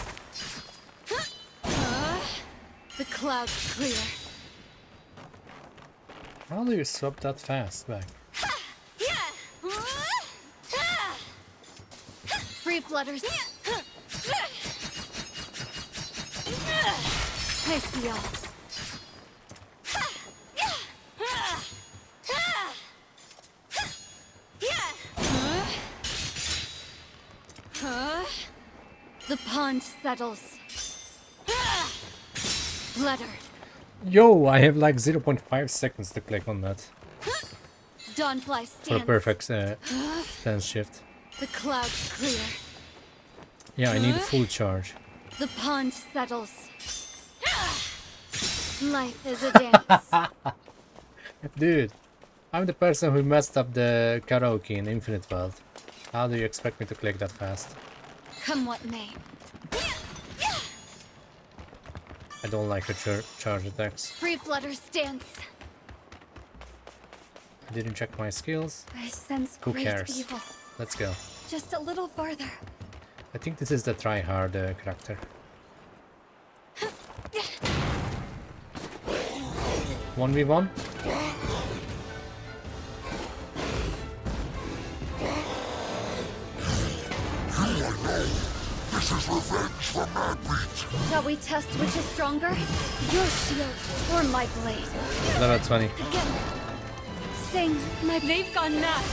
The clouds clear. How do you swap that fast back? Free flutters. I see y'all. The pond settles. Flutter. Yo, I have like 0.5 seconds to click on that. Dawnfly For a stands. perfect stance shift. The clouds clear. Yeah, I need a full charge. The pond settles. Life is a dance. Dude, I'm the person who messed up the karaoke in Infinite World. How do you expect me to click that fast? Come what may. I don't like her charge attacks. Free flutter stance. I didn't check my skills. I sense Who great cares? evil. Let's go. Just a little farther. I think this is the try-hard character. 1v1? This is revenge for Madbeat. Shall we test which is stronger? Your shield or my blade? Level 20. Again. Sing, they've gone mad.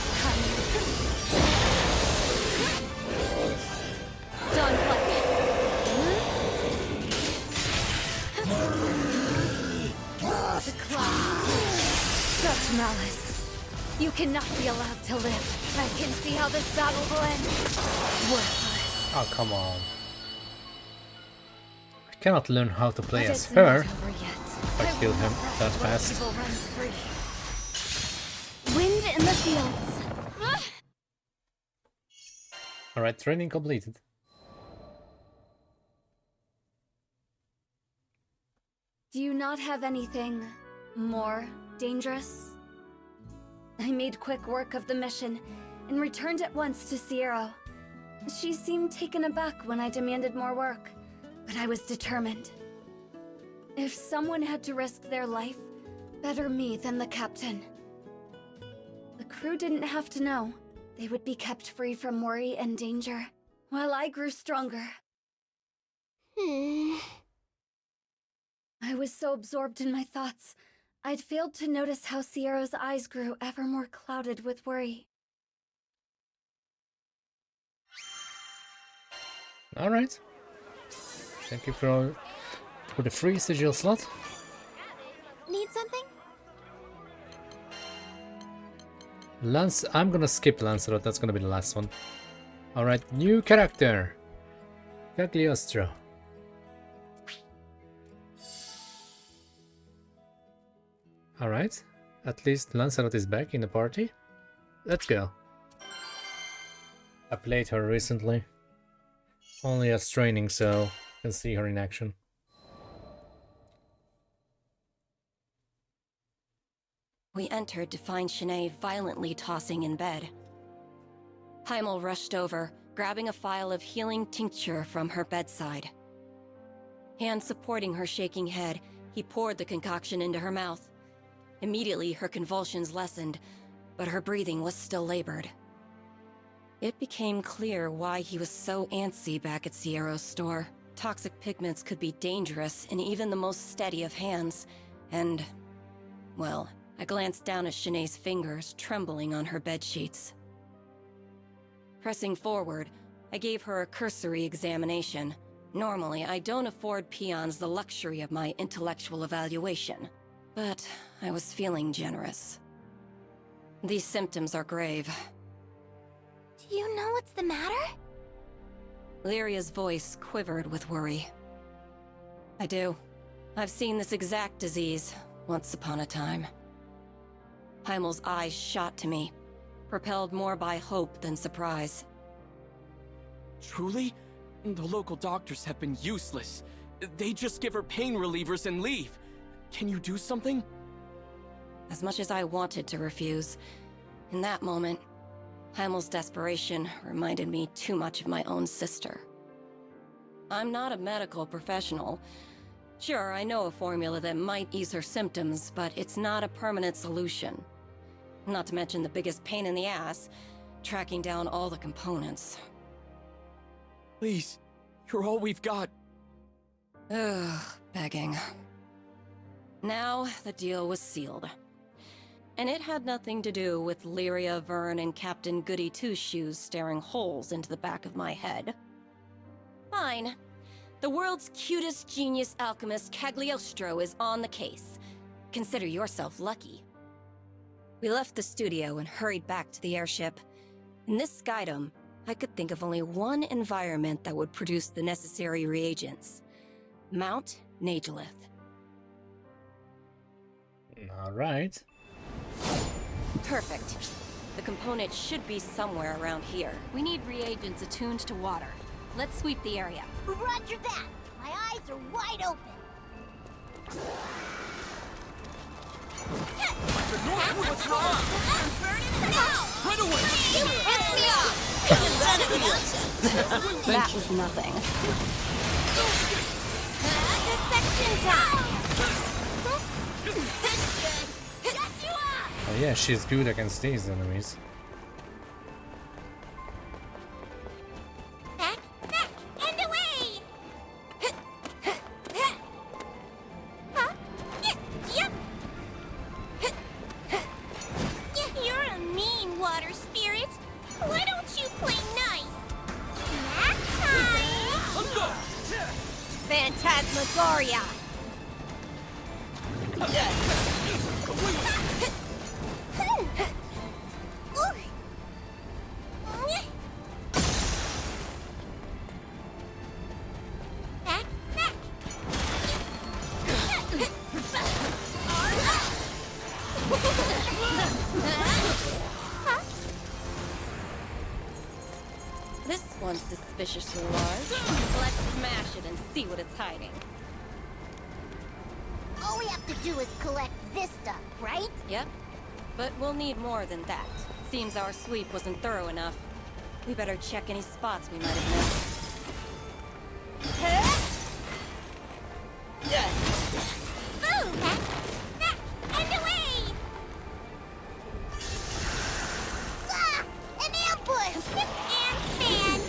Dawnflight. The cloud. Such malice. You cannot be allowed to live. I can see how this battle will end. Worthless. Oh, come on. I cannot learn how to play But as it's her not over yet. if I kill him that fast. Evil runs free. Wind in the fields. Alright, training completed. Do you not have anything more dangerous? I made quick work of the mission and returned at once to Sierra. She seemed taken aback when I demanded more work, but I was determined. If someone had to risk their life, better me than the captain. The crew didn't have to know. They would be kept free from worry and danger, while I grew stronger. I was so absorbed in my thoughts, I'd failed to notice how Sierra's eyes grew ever more clouded with worry. Alright. Thank you for the free sigil slot. Need something? I'm gonna skip Lancelot, that's gonna be the last one. Alright, new character. Cagliostro. Alright, at least Lancelot is back in the party. Let's go. I played her recently. Only as training, so you can see her in action. We entered to find Shanae violently tossing in bed. Heimel rushed over, grabbing a phial of healing tincture from her bedside. Hand supporting her shaking head, he poured the concoction into her mouth. Immediately, her convulsions lessened, but her breathing was still labored. It became clear why he was so antsy back at Sierra's store. Toxic pigments could be dangerous in even the most steady of hands, and, well, I glanced down at Shanae's fingers trembling on her bedsheets. Pressing forward, I gave her a cursory examination. Normally, I don't afford peons the luxury of my intellectual evaluation, but I was feeling generous. These symptoms are grave. Do you know what's the matter? Lyria's voice quivered with worry. I do. I've seen this exact disease once upon a time. Heimel's eyes shot to me, propelled more by hope than surprise. Truly? The local doctors have been useless. They just give her pain relievers and leave. Can you do something? As much as I wanted to refuse, in that moment, Heimel's desperation reminded me too much of my own sister. I'm not a medical professional. Sure, I know a formula that might ease her symptoms, but it's not a permanent solution. Not to mention the biggest pain in the ass, tracking down all the components. Please, you're all we've got. Ugh, begging. Now, the deal was sealed. And it had nothing to do with Lyria, Vern, and Captain Goody Two-Shoes staring holes into the back of my head. Fine. The world's cutest genius alchemist Cagliostro is on the case. Consider yourself lucky. We left the studio and hurried back to the airship. In this skydom, I could think of only one environment that would produce the necessary reagents. Mount Nagelith. All right. Perfect. The component should be somewhere around here. We need reagents attuned to water. Let's sweep the area. Roger that! My eyes are wide open! What's wrong? Burn it now! Right away! You pissed me off! That was nothing. Dissection time! Oh yeah, she's good against these enemies. Back, and away! Huh? Yep! You're a mean water spirit. Why don't you play nice? Snack time! Let's go! Phantasmagoria! This one's suspiciously large. Let's smash it and see what it's hiding. All we have to do is collect this stuff, right? Yep. But we'll need more than that. Seems our sweep wasn't thorough enough. We better check any spots we might have missed. Move! And away! Ah! An ambush! And span!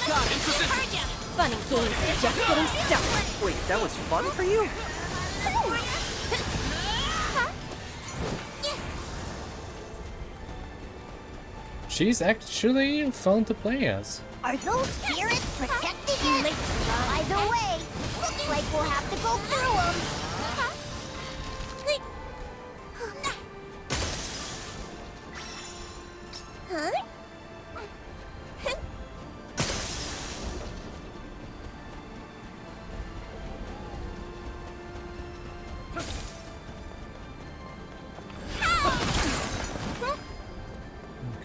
God, interested! Fun and games are just getting started. Wait, that was fun for you? She's actually fun to play as. Are those spirits protecting it? Either way, looks like we'll have to go through them. Huh?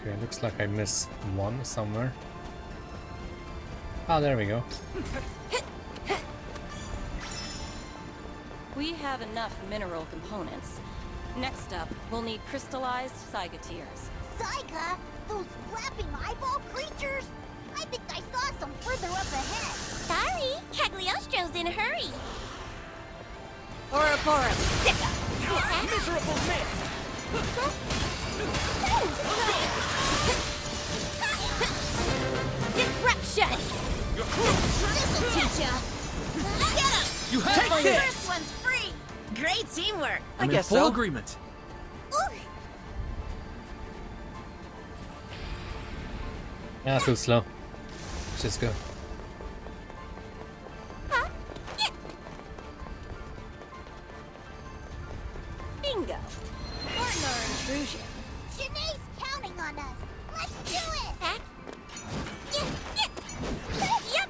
Okay, looks like I missed one somewhere. Ah, there we go. We have enough mineral components. Next up, we'll need crystallized Psygoteers. Zyga? Those flapping eyeball creatures? I think I saw some further up ahead. Sorry, Cagliostro's in a hurry. Ouroboros, Zeta! Miserable man! Disruption! This'll teach ya! Get him! You have Take this! First one's free! Great teamwork! I'm in full agreement. Ah, too slow. Let's just go. Bingo! Pardon our intrusion. Janae's counting on us! Let's do it! Yep!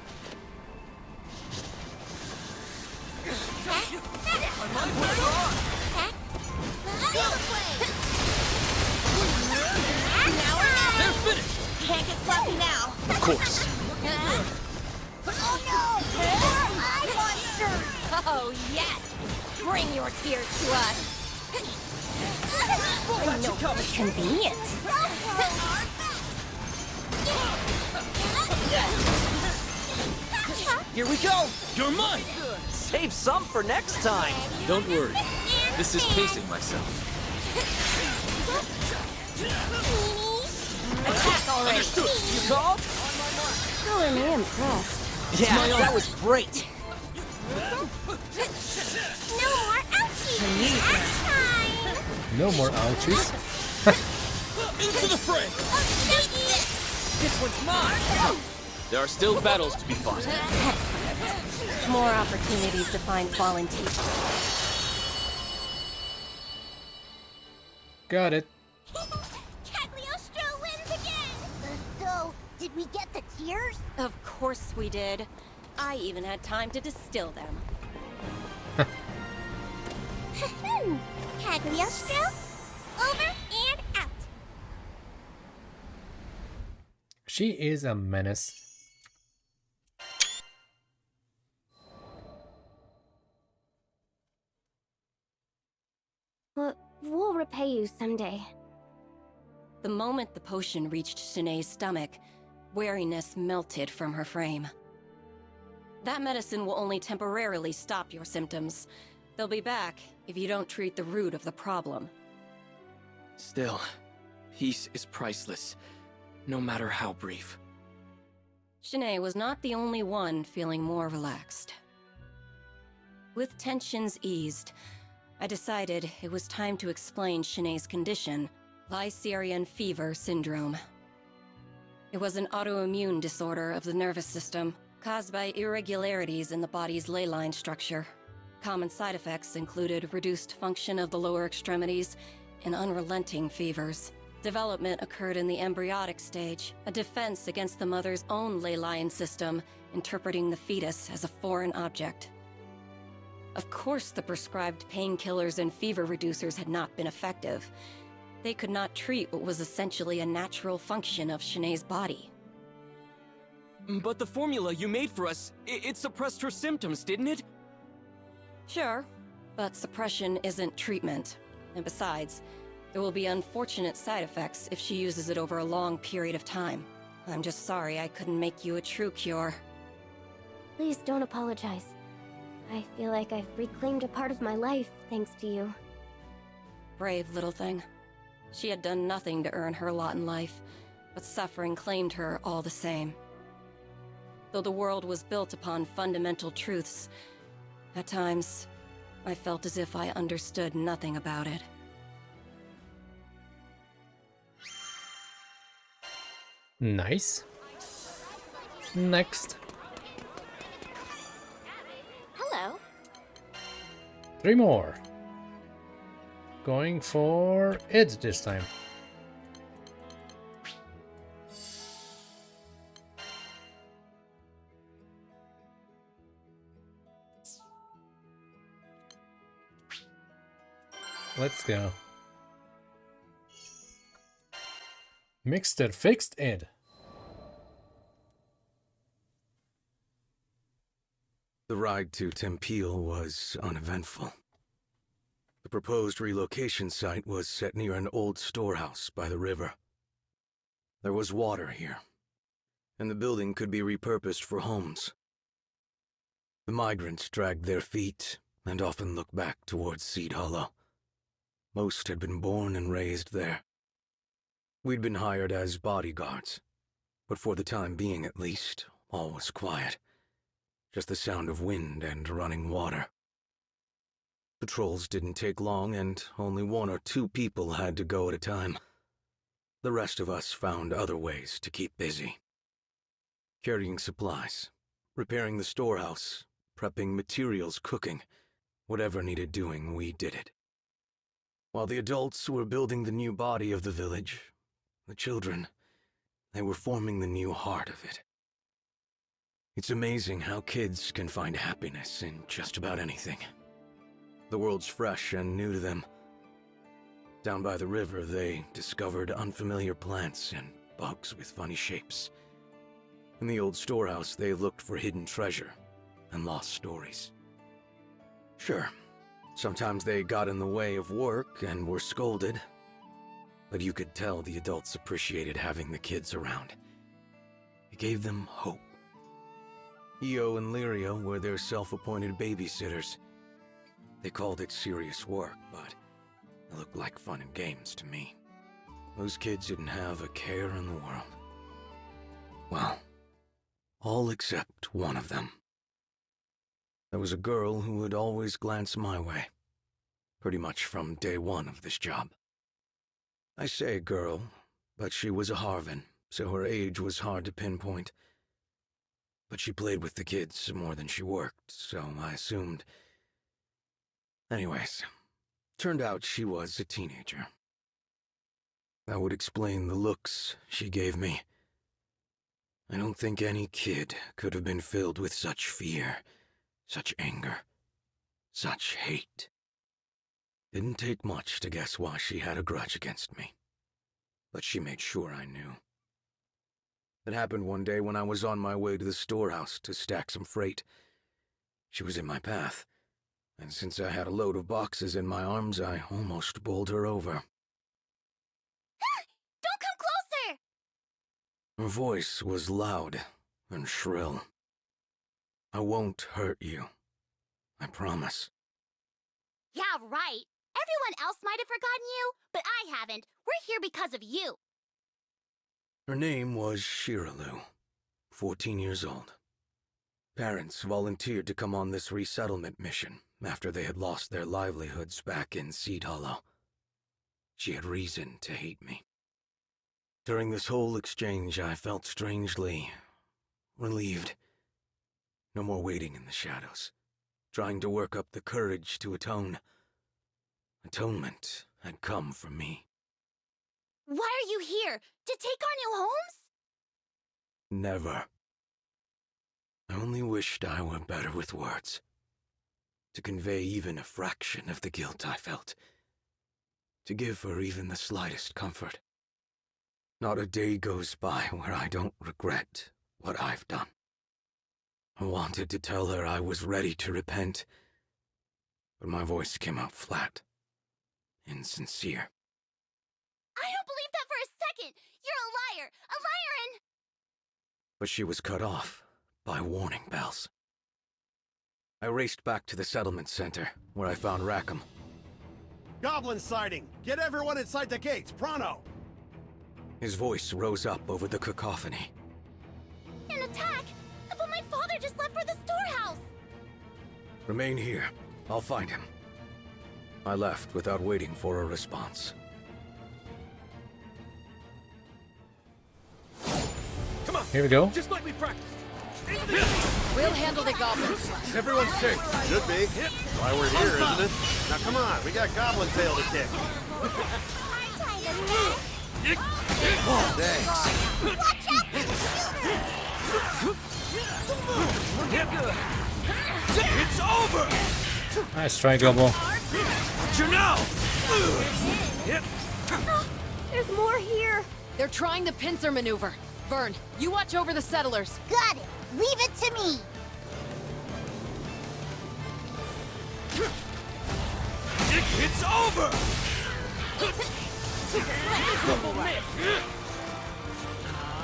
course. Oh no! More eye monsters! Oh, yes! Bring your tears to us! No, convenient. Here we go! You're mine! Save some for next time! Don't worry. This is pacing myself. Attack already! Understood! You called? Color me impressed. Yeah, that was great! No more ouchies! Next time! No more ouchies. Into the fray! This one's mine! There are still battles to be fought. More opportunities to find fallen teachers. Got it. Cagliostro wins again! So, did we get the tears? Of course we did. I even had time to distill them. Cagliostro, over and out. She is a menace. We'll repay you someday. The moment the potion reached Shanae's stomach, wariness melted from her frame. That medicine will only temporarily stop your symptoms. They'll be back if you don't treat the root of the problem. Still, peace is priceless, no matter how brief. Shanae was not the only one feeling more relaxed. With tensions eased, I decided it was time to explain Shanae's condition, Lycerian fever syndrome. It was an autoimmune disorder of the nervous system, caused by irregularities in the body's ley line structure. Common side effects included reduced function of the lower extremities and unrelenting fevers. Development occurred in the embryonic stage, a defense against the mother's own ley line system, interpreting the fetus as a foreign object. Of course, the prescribed painkillers and fever reducers had not been effective. They could not treat what was essentially a natural function of Shanae's body. But the formula you made for us, it suppressed her symptoms, didn't it? Sure, but suppression isn't treatment. And besides, there will be unfortunate side effects if she uses it over a long period of time. I'm just sorry I couldn't make you a true cure. Please don't apologize. I feel like I've reclaimed a part of my life thanks to you. Brave little thing. She had done nothing to earn her lot in life, but suffering claimed her all the same. Though the world was built upon fundamental truths, at times, I felt as if I understood nothing about it. Nice. Next. Hello. 3 more. Going for it this time. Let's go. Mixed and fixed it. The ride to Tempeal was uneventful. The proposed relocation site was set near an old storehouse by the river. There was water here, and the building could be repurposed for homes. The migrants dragged their feet and often looked back towards Seed Hollow. Most had been born and raised there. We'd been hired as bodyguards, but for the time being at least, all was quiet. Just the sound of wind and running water. Patrols didn't take long, and only 1 or 2 people had to go at a time. The rest of us found other ways to keep busy. Carrying supplies, repairing the storehouse, prepping materials, cooking. Whatever needed doing, we did it. While the adults were building the new body of the village, the children, they were forming the new heart of it. It's amazing how kids can find happiness in just about anything. The world's fresh and new to them. Down by the river, they discovered unfamiliar plants and bugs with funny shapes. In the old storehouse, they looked for hidden treasure and lost stories. Sure, sometimes they got in the way of work and were scolded, but you could tell the adults appreciated having the kids around. It gave them hope. Io and Lyria were their self-appointed babysitters. They called it serious work, but it looked like fun and games to me. Those kids didn't have a care in the world. Well, all except one of them. There was a girl who would always glance my way, pretty much from day one of this job. I say girl, but she was a Harvin, so her age was hard to pinpoint. But she played with the kids more than she worked, so I assumed. Anyways, turned out she was a teenager. That would explain the looks she gave me. I don't think any kid could have been filled with such fear, such anger, such hate. Didn't take much to guess why she had a grudge against me, but she made sure I knew. It happened one day when I was on my way to the storehouse to stack some freight. She was in my path, and since I had a load of boxes in my arms, I almost bowled her over. Don't come closer! Her voice was loud and shrill. I won't hurt you. I promise. Yeah, right. Everyone else might have forgotten you, but I haven't. We're here because of you. Her name was Shiralu, 14 years old. Parents volunteered to come on this resettlement mission after they had lost their livelihoods back in Seed Hollow. She had reason to hate me. During this whole exchange, I felt strangely relieved. No more waiting in the shadows, trying to work up the courage to atone. Atonement had come for me. Why are you here? To take our new homes? Never. I only wished I were better with words, to convey even a fraction of the guilt I felt, to give her even the slightest comfort. Not a day goes by where I don't regret what I've done. I wanted to tell her I was ready to repent, but my voice came out flat, insincere. I don't believe that for a second! You're a liar! A liar and... But she was cut off by warning bells. I raced back to the settlement center, where I found Rackam. Goblin sighting! Get everyone inside the gates, pronto! His voice rose up over the cacophony. An attack! But my father just left for the storehouse! Remain here. I'll find him. I left without waiting for a response. Come on! Here we go. Just like we practiced! We'll handle the goblins. Everyone's safe. Should be. Why we're here, isn't it? Now come on, we got goblin tail to kick. Oh, thanks. Watch out for the shooter! It's over! Nice try, Gobble. You know! There's more here. They're trying the pincer maneuver. Vern, you watch over the settlers. Got it. Leave it to me. It's over!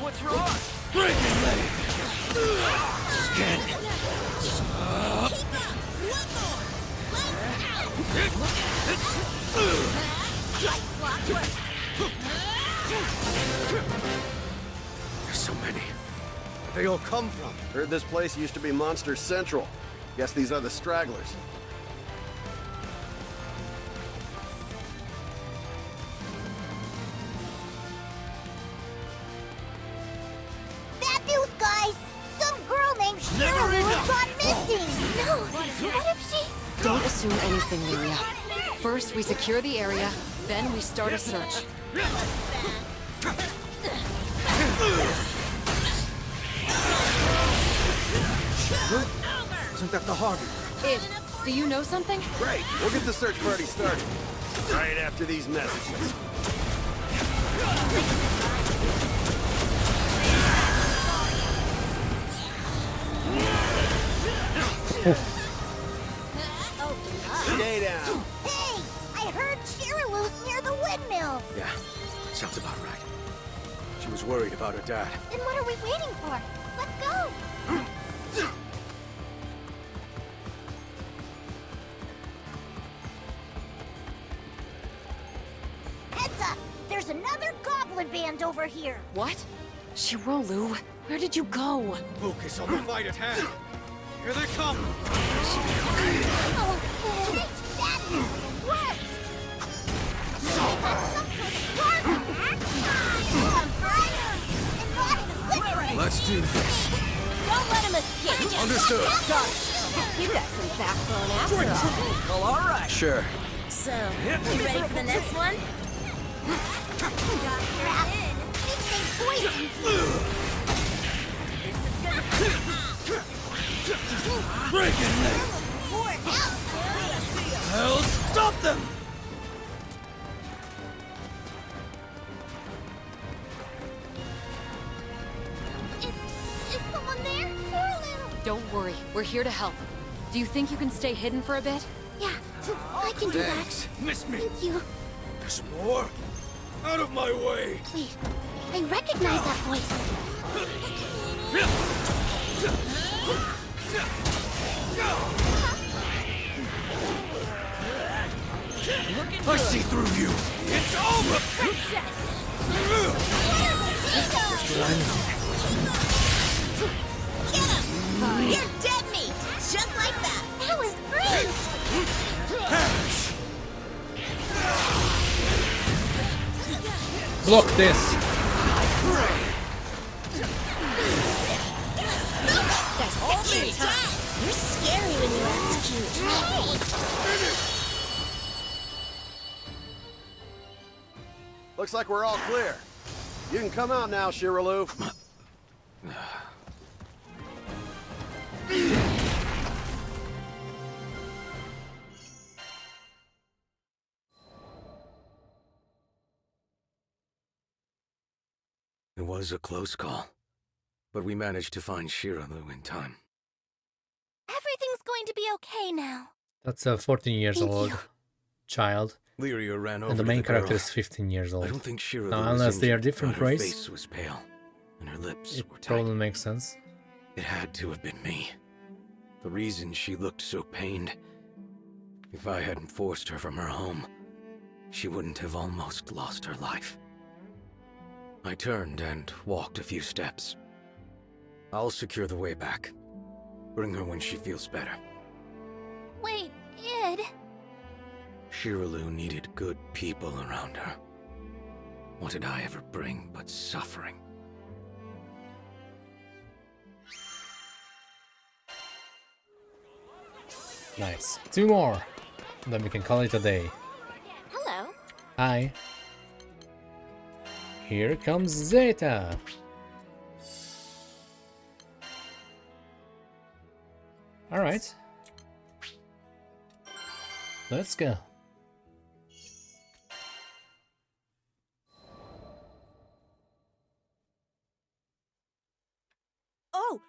What's wrong? Breaking leg! There's so many. Where'd they all come from? Heard this place used to be Monster Central. Guess these are the stragglers. Bad news, guys! Some girl named Shiralu got missing! No! What if she... Don't assume anything, Lyria. First, we secure the area, then we start a search. Isn't that the Harvey? Id, do you know something? Great! We'll get the search party started. Right after these messages. Stay down. Hey! I heard Shiralu's near the windmill! Yeah, sounds about right. She was worried about her dad. Then what are we waiting for? Let's go! Heads up! There's another goblin band over here! What? Shirolu, where did you go? Focus on the fight at hand. Here they come. Oh, that didn't work! Let's do this. Don't let him escape. Understood. Got it. You've got some backbone after all. Well, all right. Sure. So, you ready for the next one? Got her in. Breaking leg. I'll stop them. Is someone there? Shirlu! Don't worry, we're here to help. Do you think you can stay hidden for a bit? Yeah, I can do Thanks. Miss me. Thank you. There's more. Out of my way. Wait, I recognize that voice. I see through you. It's over. Get him! You're dead meat! Just like that! That was great! Block this! That's all me! You're scary when you execute. Looks like we're all clear. You can come out now, Shiralu. It was a close call, but we managed to find Shiralu in time. Everything's going to be okay now. That's a 14 years Thank old you. child. Lyria ran over And the to main girl. character is 15 years old. I don't think Shiralu Now, was unless they are injured, different but her race, face was pale, and her lips it were tight. probably makes sense. It had to have been me. The reason she looked so pained. If I hadn't forced her from her home, she wouldn't have almost lost her life. I turned and walked a few steps. I'll secure the way back. Bring her when she feels better. Wait, Id. Shiralu needed good people around her. What did I ever bring but suffering? Nice. 2 more. Then we can call it a day. Hello. Hi. Here comes Zeta. Alright. Let's go. Oh,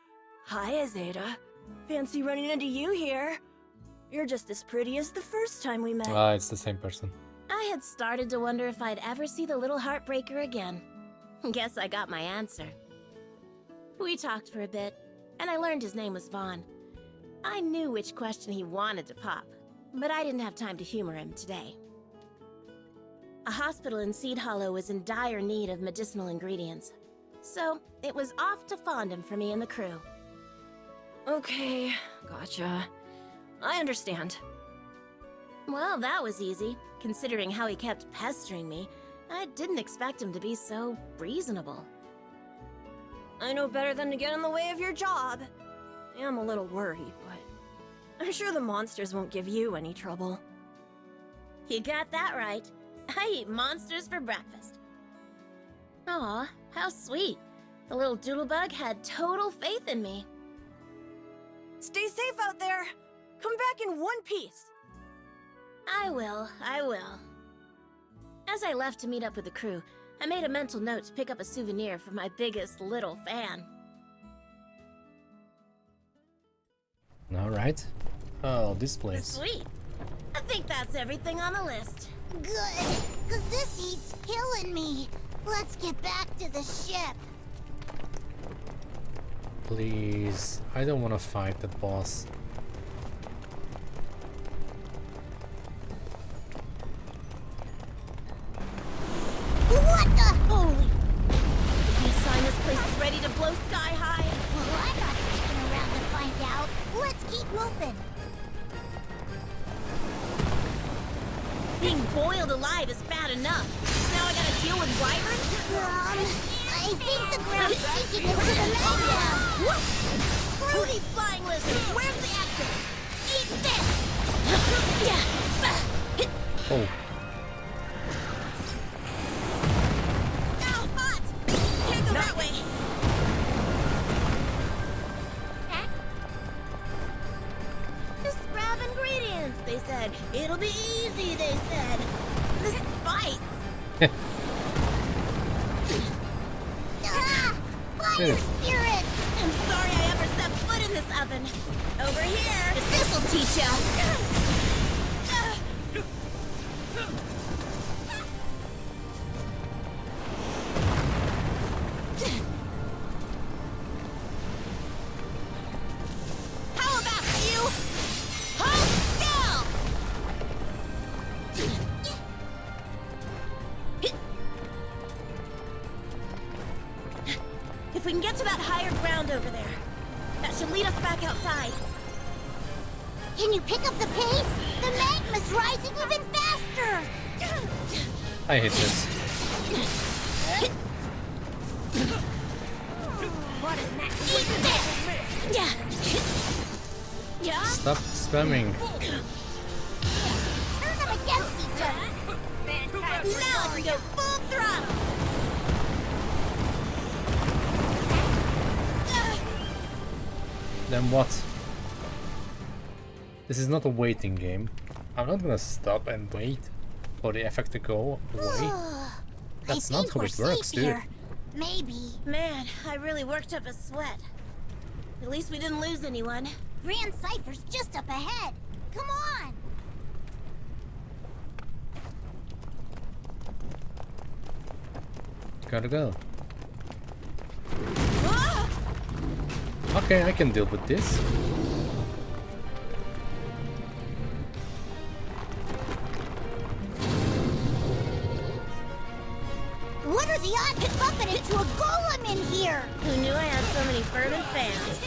hi, Zeta. Fancy running into you here. You're just as pretty as the first time we met. Ah, it's the same person. I had started to wonder if I'd ever see the little heartbreaker again. Guess I got my answer. We talked for a bit, and I learned his name was Vaughn. I knew which question he wanted to pop, but I didn't have time to humor him today. A hospital in Seed Hollow was in dire need of medicinal ingredients, so it was off to Fondom for me and the crew. Okay, gotcha. I understand. Well, that was easy. Considering how he kept pestering me, I didn't expect him to be so reasonable. I know better than to get in the way of your job. I am a little worried, but I'm sure the monsters won't give you any trouble. You got that right. I eat monsters for breakfast. Aw, how sweet. The little doodlebug had total faith in me. Stay safe out there. Come back in one piece. I will. As I left to meet up with the crew, I made a mental note to pick up a souvenir for my biggest little fan. Alright. Oh, this place. Sweet. I think that's everything on the list. Good, cause this heat's killing me. Let's get back to the ship. Please. I don't want to fight the boss. What the? Holy! Can you sign this place is ready to blow sky high? Well, I'm not sticking around to find out. Let's keep moving. Being boiled alive is bad enough. Now I gotta deal with wyverns? I think the ground's sinking into the magma. What? Screw these flying lizards! Where's the exit? Eat this! Oh. Ow, hot! Can't go that way! Just grab ingredients, they said. It'll be easy, they said. This bites. Fire spirits! I'm sorry I ever set foot in this oven. Over here. This'll teach ya. How about you? Hold still! If we can get to that higher ground over there, that should lead us back outside. Can you pick up the pace? The magma's rising even faster! I hate this. What is next? Yeah. Stop spamming. Turn them against each other. Now I can go full throttle. Then what? This is not a waiting game. I'm not gonna stop and wait for the effect to go away. That's not how it works, dude. Maybe. Man, I really worked up a sweat. At least we didn't lose anyone. Grand Cypher's just up ahead. Come on! Gotta go. Ah! Okay, I can deal with this. What are the odds of bumping into a golem in here? Who knew I had so many fervent fans?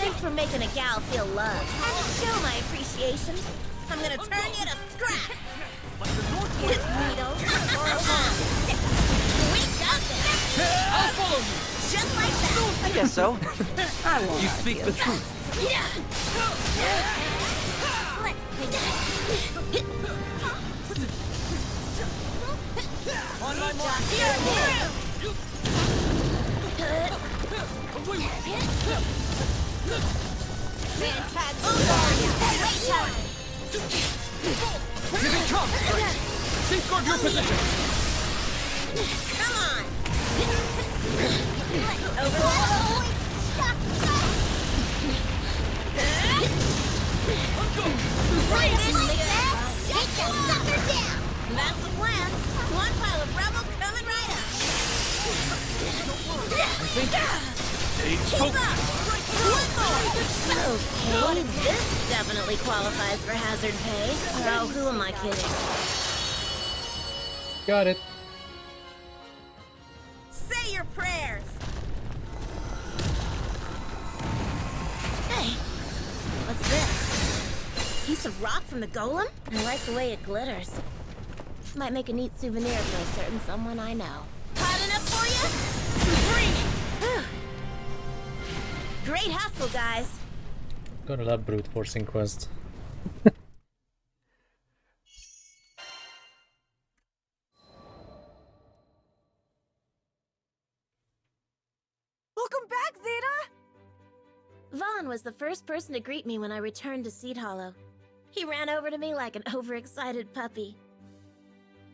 Thanks for making a gal feel loved. And to show my appreciation, I'm gonna turn you to scrap. Needle. We got this. I'll follow you. Just like that. I guess so. I won't. You speak the truth. Yeah. On my mark. Here they come! Safeguard your position! Come on! Over the wall! Right in there! Take that sucker down! That's the plan! One pile of rubble coming right up! Keep up! One more! Okay, this definitely qualifies for hazard pay. Oh, who am I kidding? Got it. Say your prayers! Hey, what's this? Piece of rock from the golem? I like the way it glitters. Might make a neat souvenir for a certain someone I know. Hot enough for you? Bring it! Great hustle, guys. Gotta love brute forcing quest. Welcome back, Zeta! Vaughn was the first person to greet me when I returned to Seed Hollow. He ran over to me like an overexcited puppy.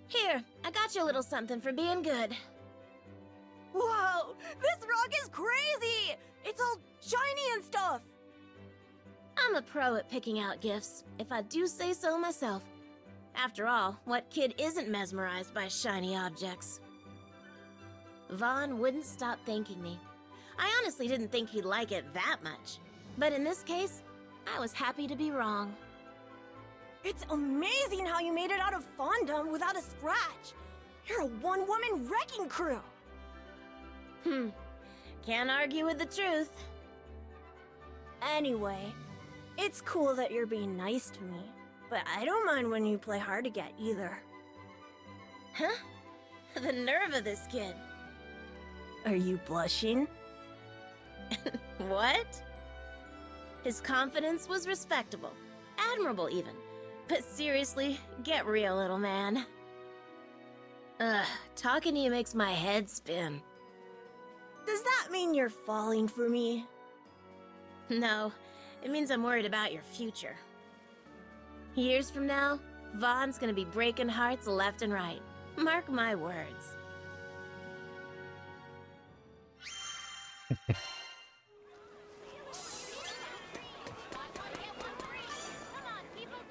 Here, I got you a little something for being good. Whoa! This rock is crazy! It's all shiny and stuff! I'm a pro at picking out gifts, if I do say so myself. After all, what kid isn't mesmerized by shiny objects? Vaughn wouldn't stop thanking me. I honestly didn't think he'd like it that much. But in this case, I was happy to be wrong. It's amazing how you made it out of Fondom without a scratch. You're a one-woman wrecking crew. Can't argue with the truth. Anyway, it's cool that you're being nice to me, but I don't mind when you play hard to get either. Huh? The nerve of this kid. Are you blushing? What? His confidence was respectable. Admirable, even. But seriously, get real, little man. Talking to you makes my head spin. Does that mean you're falling for me? No, it means I'm worried about your future. Years from now, Vaughn's gonna be breaking hearts left and right. Mark my words.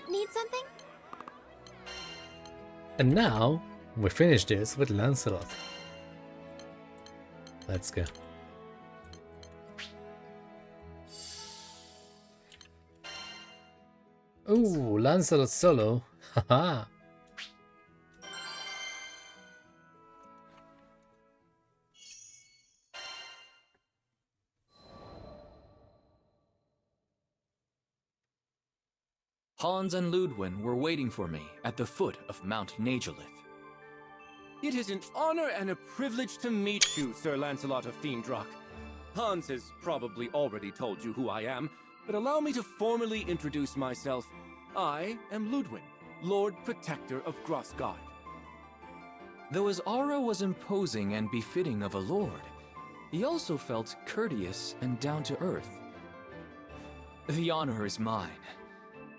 Need something? And now, we finish this with Lancelot. Let's go. Ooh, Lancelot solo. Haha. Hans and Ludwin were waiting for me at the foot of Mount Nagelith. It is an honor and a privilege to meet you, Sir Lancelot of Fiendrock. Hans has probably already told you who I am, but allow me to formally introduce myself. I am Ludwin, Lord Protector of Grossgard. Though his aura was imposing and befitting of a lord, he also felt courteous and down to earth. The honor is mine.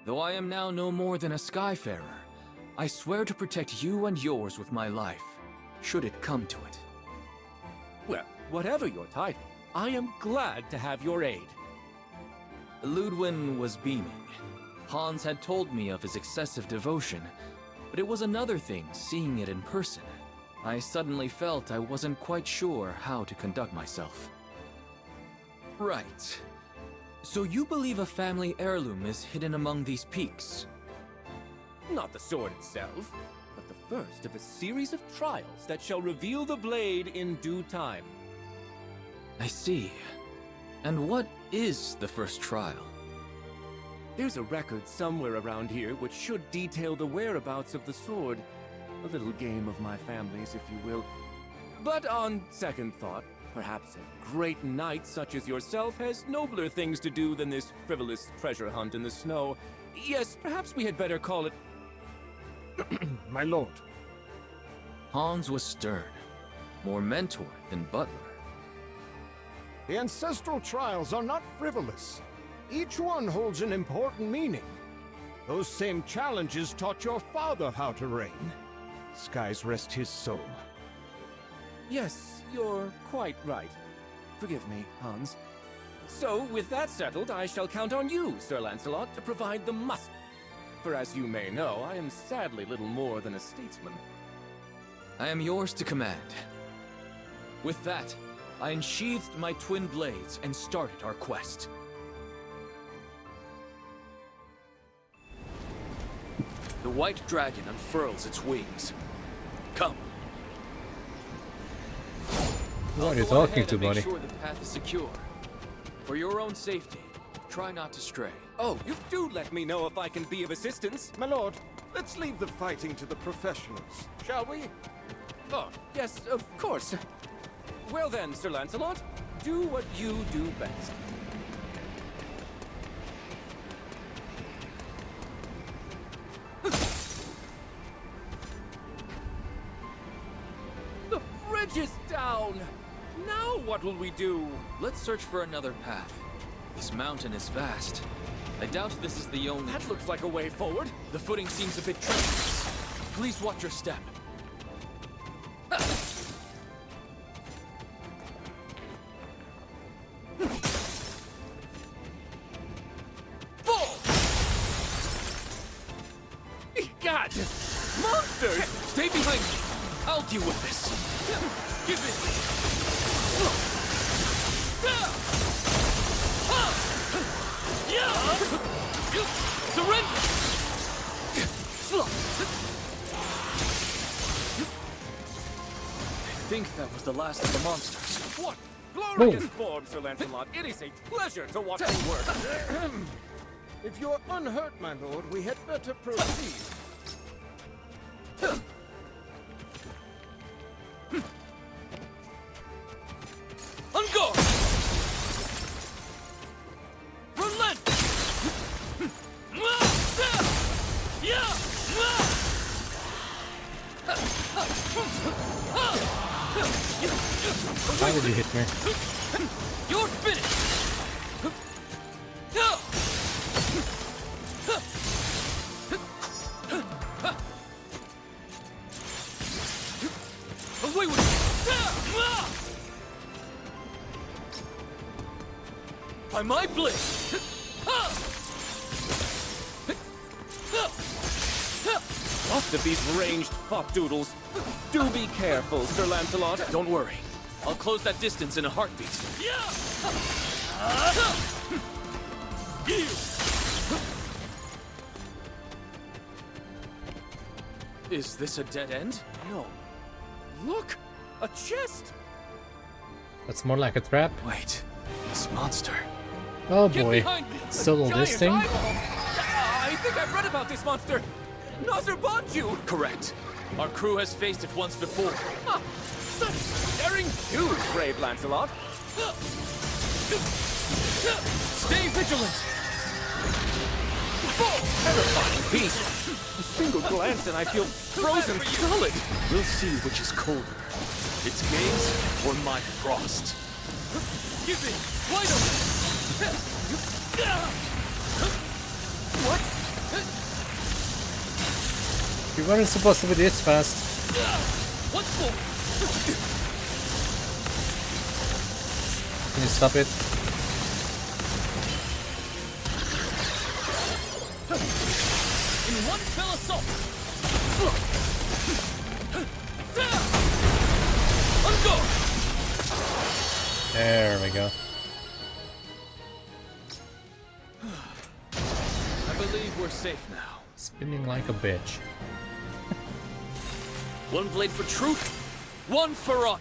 Though I am now no more than a skyfarer, I swear to protect you and yours with my life, should it come to it. Well, whatever your title, I am glad to have your aid. Ludwin was beaming. Hans had told me of his excessive devotion, but it was another thing seeing it in person. I suddenly felt I wasn't quite sure how to conduct myself. Right. So you believe a family heirloom is hidden among these peaks? Not the sword itself, but the first of a series of trials that shall reveal the blade in due time. I see. And what is the first trial? There's a record somewhere around here which should detail the whereabouts of the sword. A little game of my family's, if you will. But on second thought, perhaps a great knight such as yourself has nobler things to do than this frivolous treasure hunt in the snow. Yes, perhaps we had better call it... My lord. Hans was stern, more mentor than butler. The ancestral trials are not frivolous. Each one holds an important meaning. Those same challenges taught your father how to reign. Skies rest his soul. Yes, you're quite right. Forgive me, Hans. So, with that settled, I shall count on you, Sir Lancelot, to provide the must. For as you may know, I am sadly little more than a statesman. I am yours to command. With that, I unsheathed my twin blades and started our quest. The white dragon unfurls its wings. Come. Who are you talking to, buddy? Make sure the path is secure. For your own safety, try not to stray. Oh, you do let me know if I can be of assistance. My lord, let's leave the fighting to the professionals, shall we? Oh, yes, of course. Well then, Sir Lancelot, do what you do best. The bridge is down! Now what will we do? Let's search for another path. This mountain is vast. I doubt this is the only... That looks like a way forward. The footing seems a bit treacherous. Please watch your step. behind me! I'll deal with this! Give it! Surrender! I think that was the last of the monsters. What glorious form, Sir Lancelot! It is a pleasure to watch you work. If you're unhurt, my lord, we had better proceed. On guard! Relent! How did you hit me? You're finished! Away with you! By my blade! Lots of these ranged fuck-doodles. Do be careful, Sir Lancelot. Don't worry. I'll close that distance in a heartbeat. Is this a dead end? No. Look! A chest! That's more like a trap. Wait, this monster. Oh Get boy. behind me! Still on this thing? I think I've read about this monster! Nazar Bonju! Correct. Our crew has faced it once before. Ah, such daring you, brave Lancelot! Stay vigilant! Terrifying beast! A single glance and I feel frozen solid! We'll see which is colder. Its gaze or my frost. Give it! Wide open! What? You weren't supposed to be this fast. What's more? Can you stop it? In one fell assault! On guard! There we go. I believe we're safe now. Spinning like a bitch. One blade for truth, one for honor.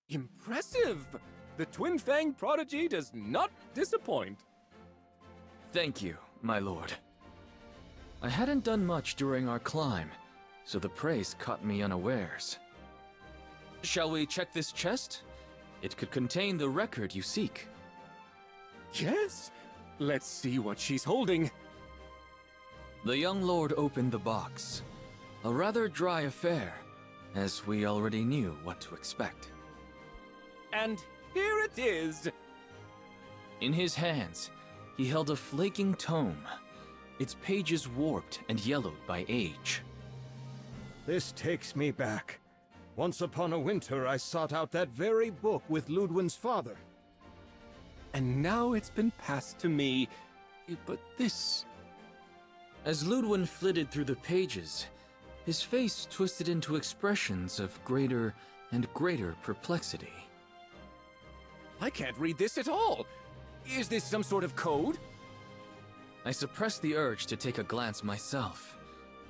Impressive! The Twin Fang prodigy does not disappoint. Thank you, my lord. I hadn't done much during our climb, so the praise caught me unawares. Shall we check this chest? It could contain the record you seek. Yes! Let's see what she's holding. The young lord opened the box. A rather dry affair, as we already knew what to expect. And here it is! In his hands, he held a flaking tome, its pages warped and yellowed by age. This takes me back. Once upon a winter, I sought out that very book with Ludwin's father. And now it's been passed to me. But this... As Ludwin flitted through the pages, his face twisted into expressions of greater and greater perplexity. I can't read this at all! Is this some sort of code? I suppressed the urge to take a glance myself.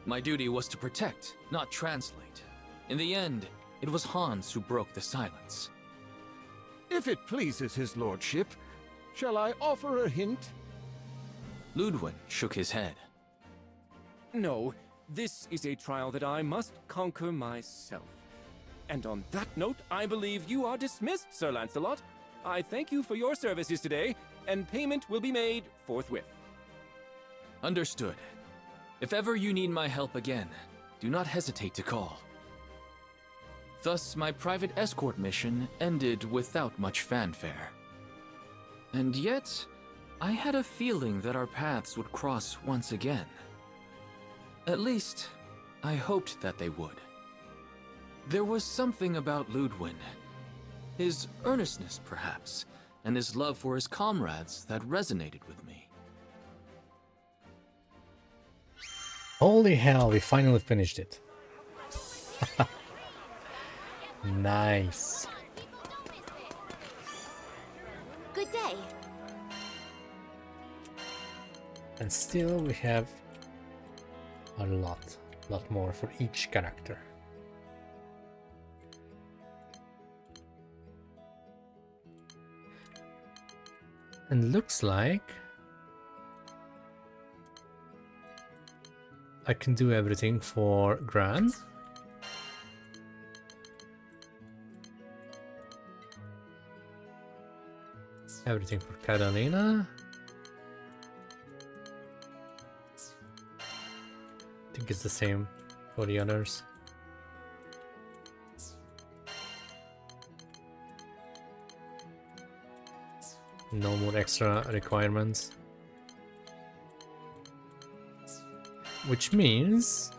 My duty was to protect, not translate. In the end, it was Hans who broke the silence. If it pleases his lordship, shall I offer a hint? Ludwin shook his head. No, this is a trial that I must conquer myself. And on that note, I believe you are dismissed, Sir Lancelot. I thank you for your services today, and payment will be made forthwith. Understood. If ever you need my help again, do not hesitate to call. Thus, my private escort mission ended without much fanfare. And yet, I had a feeling that our paths would cross once again. At least, I hoped that they would. There was something about Ludwin. His earnestness, perhaps, and his love for his comrades that resonated with me. Holy hell, we finally finished it. Nice. Good day. And still we have a lot more for each character. And looks like I can do everything for Gran. Everything for Katalina. I think it's the same for the others. No more extra requirements. Which means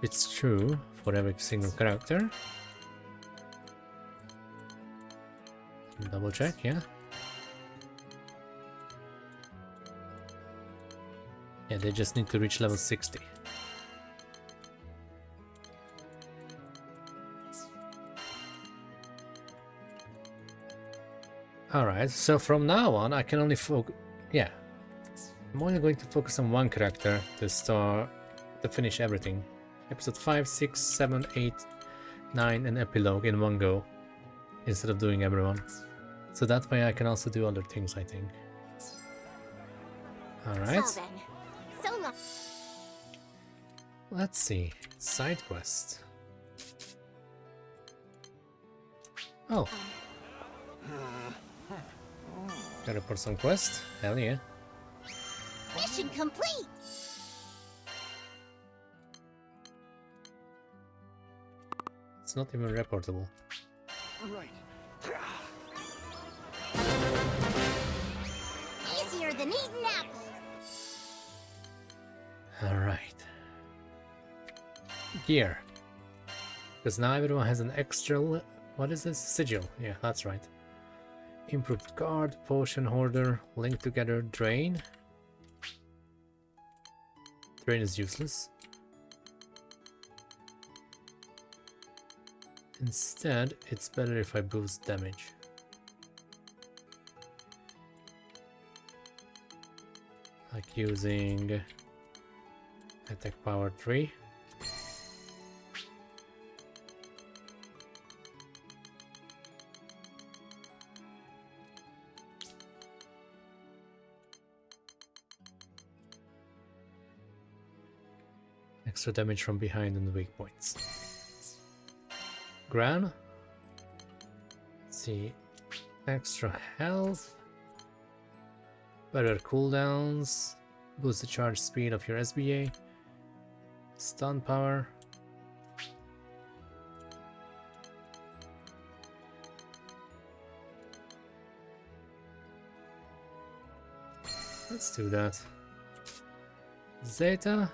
it's true for every single character. Double check, yeah. Yeah, they just need to reach level 60. Alright, so from now on I can only focus... Yeah. I'm only going to focus on one character to finish everything. Episode 5, 6, 7, 8, 9 and epilogue in one go. Instead of doing everyone. So that way I can also do other things, I think. Alright. Well then. So long. Let's see. Side quest. Oh. Gotta put some quest? Hell yeah. Mission complete! It's not even reportable. Right. Easier than eating apples. Alright. Gear. Because now everyone has an extra... What is this? Sigil. Yeah, that's right. Improved guard, potion hoarder, link together, drain. Drain is useless. Instead, it's better if I boost damage. Like using attack power 3. Extra damage from behind and weak points. Gran. Let's see. Extra health. Better cooldowns. Boost the charge speed of your SBA. Stun power. Let's do that. Zeta.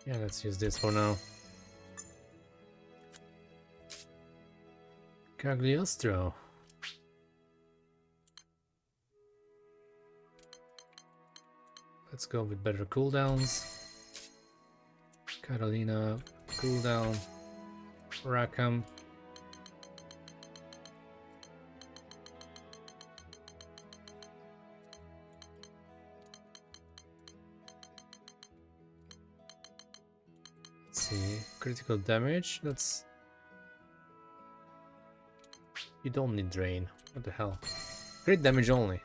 Yeah, let's use this for now. Cagliostro. Let's go with better cooldowns. Katalina, cooldown. Rackam. See, critical damage, that's... You don't need drain, what the hell. Crit damage only.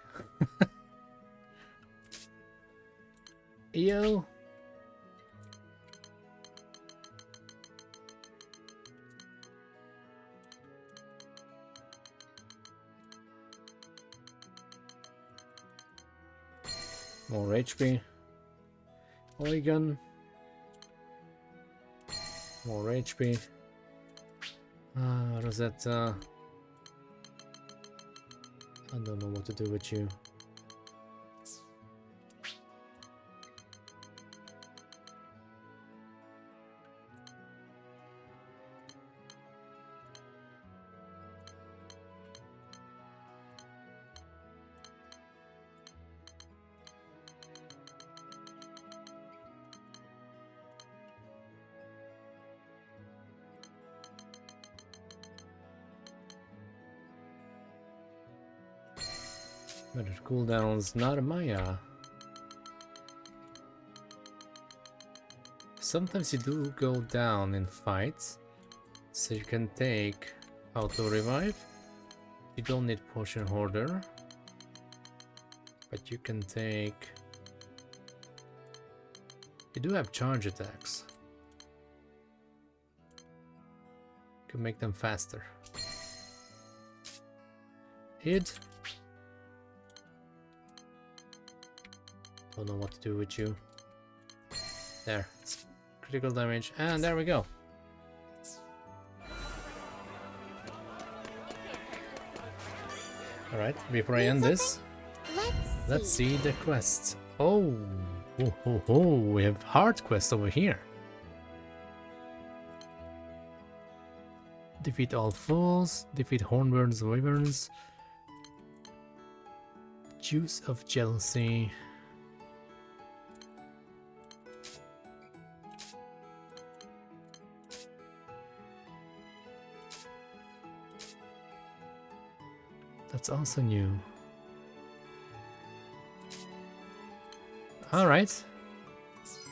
Yo. More HP. Eugen. More HP. Rosetta. I don't know what to do with you. Better cooldowns, Narmaya. Sometimes you do go down in fights, so you can take auto revive. You don't need potion hoarder, but you can take. You do have charge attacks. You can make them faster. Hit. Don't know what to do with you. There, it's critical damage, and there we go. Alright, before I end this, let's see the quests. Oh, we have hard quest over here. Defeat all foes, defeat hornbirds, wyverns, juice of jealousy. That's also new. Alright.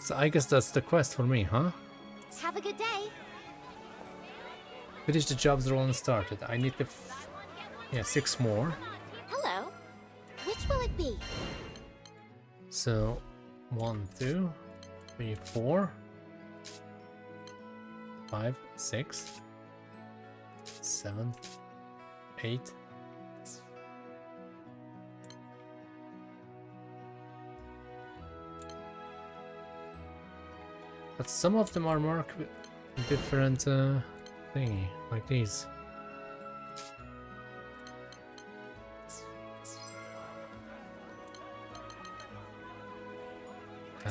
So I guess that's the quest for me, huh? Have a good day. Finish the jobs roll and started. I need to... yeah, 6 more. Hello. Which will it be? So, 1, 2, 3, 4, 5, 6, 7, 8. But some of them are marked with different thingy, like these.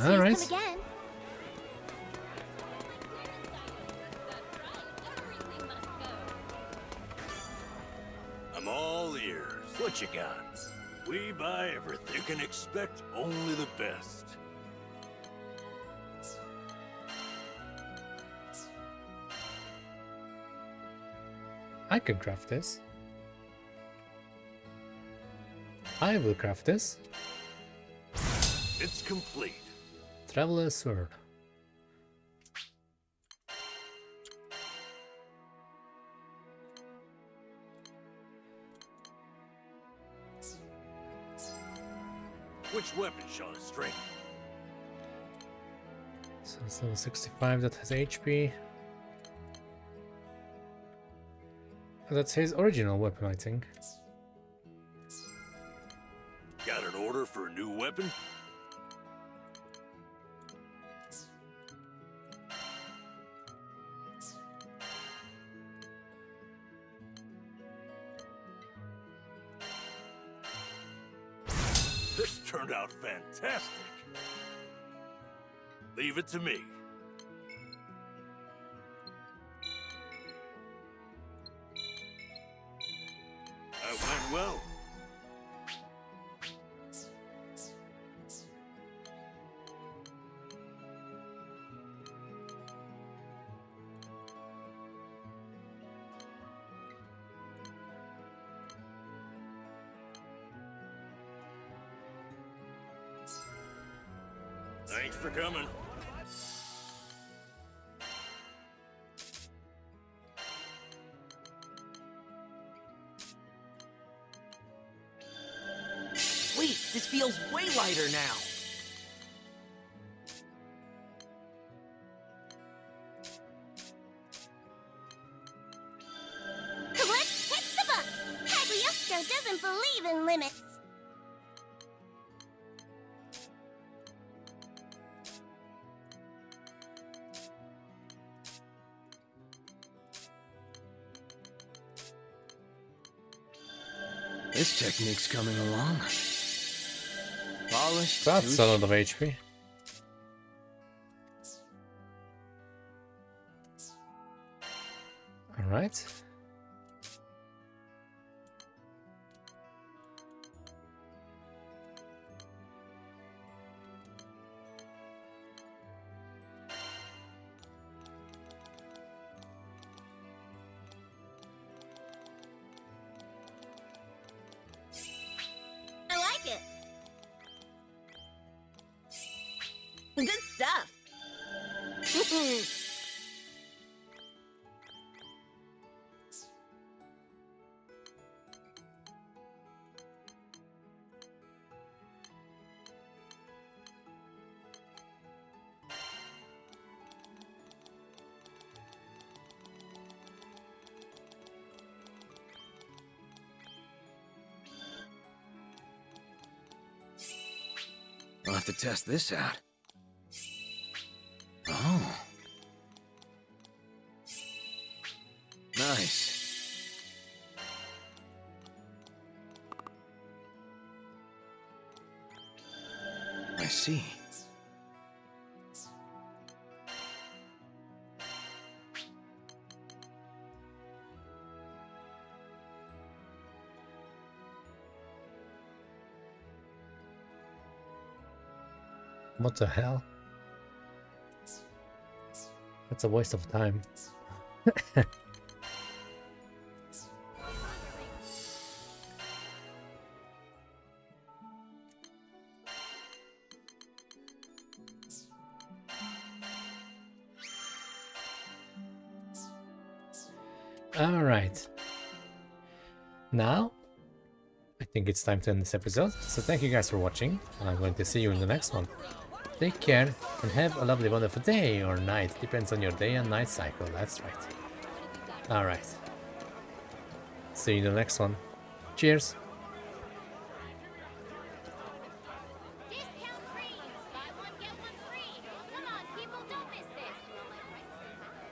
Alright. I'm all ears. What you got? We buy everything. You can expect only the best. I can craft this. I will craft this. It's complete. Traveler's sword. Which weapon shall I strengthen? So it's level 65 that has HP. That's his original weapon, I think. Got an order for a new weapon? This turned out fantastic. Leave it to me. Well. Thanks for coming. Wait, this feels way lighter now. Let's hit the books! Cagliostro doesn't believe in limits! This technique's coming along. Polished. That's a lot of HP. Alright. I like it. Good stuff. I'll have to test this out. Oh. Nice. I see. What the hell? That's a waste of time. Alright. Now, I think it's time to end this episode. So thank you guys for watching, and I'm going to see you in the next one. Take care, and have a lovely, wonderful day or night. Depends on your day and night cycle, that's right. Alright. See you in the next one. Cheers!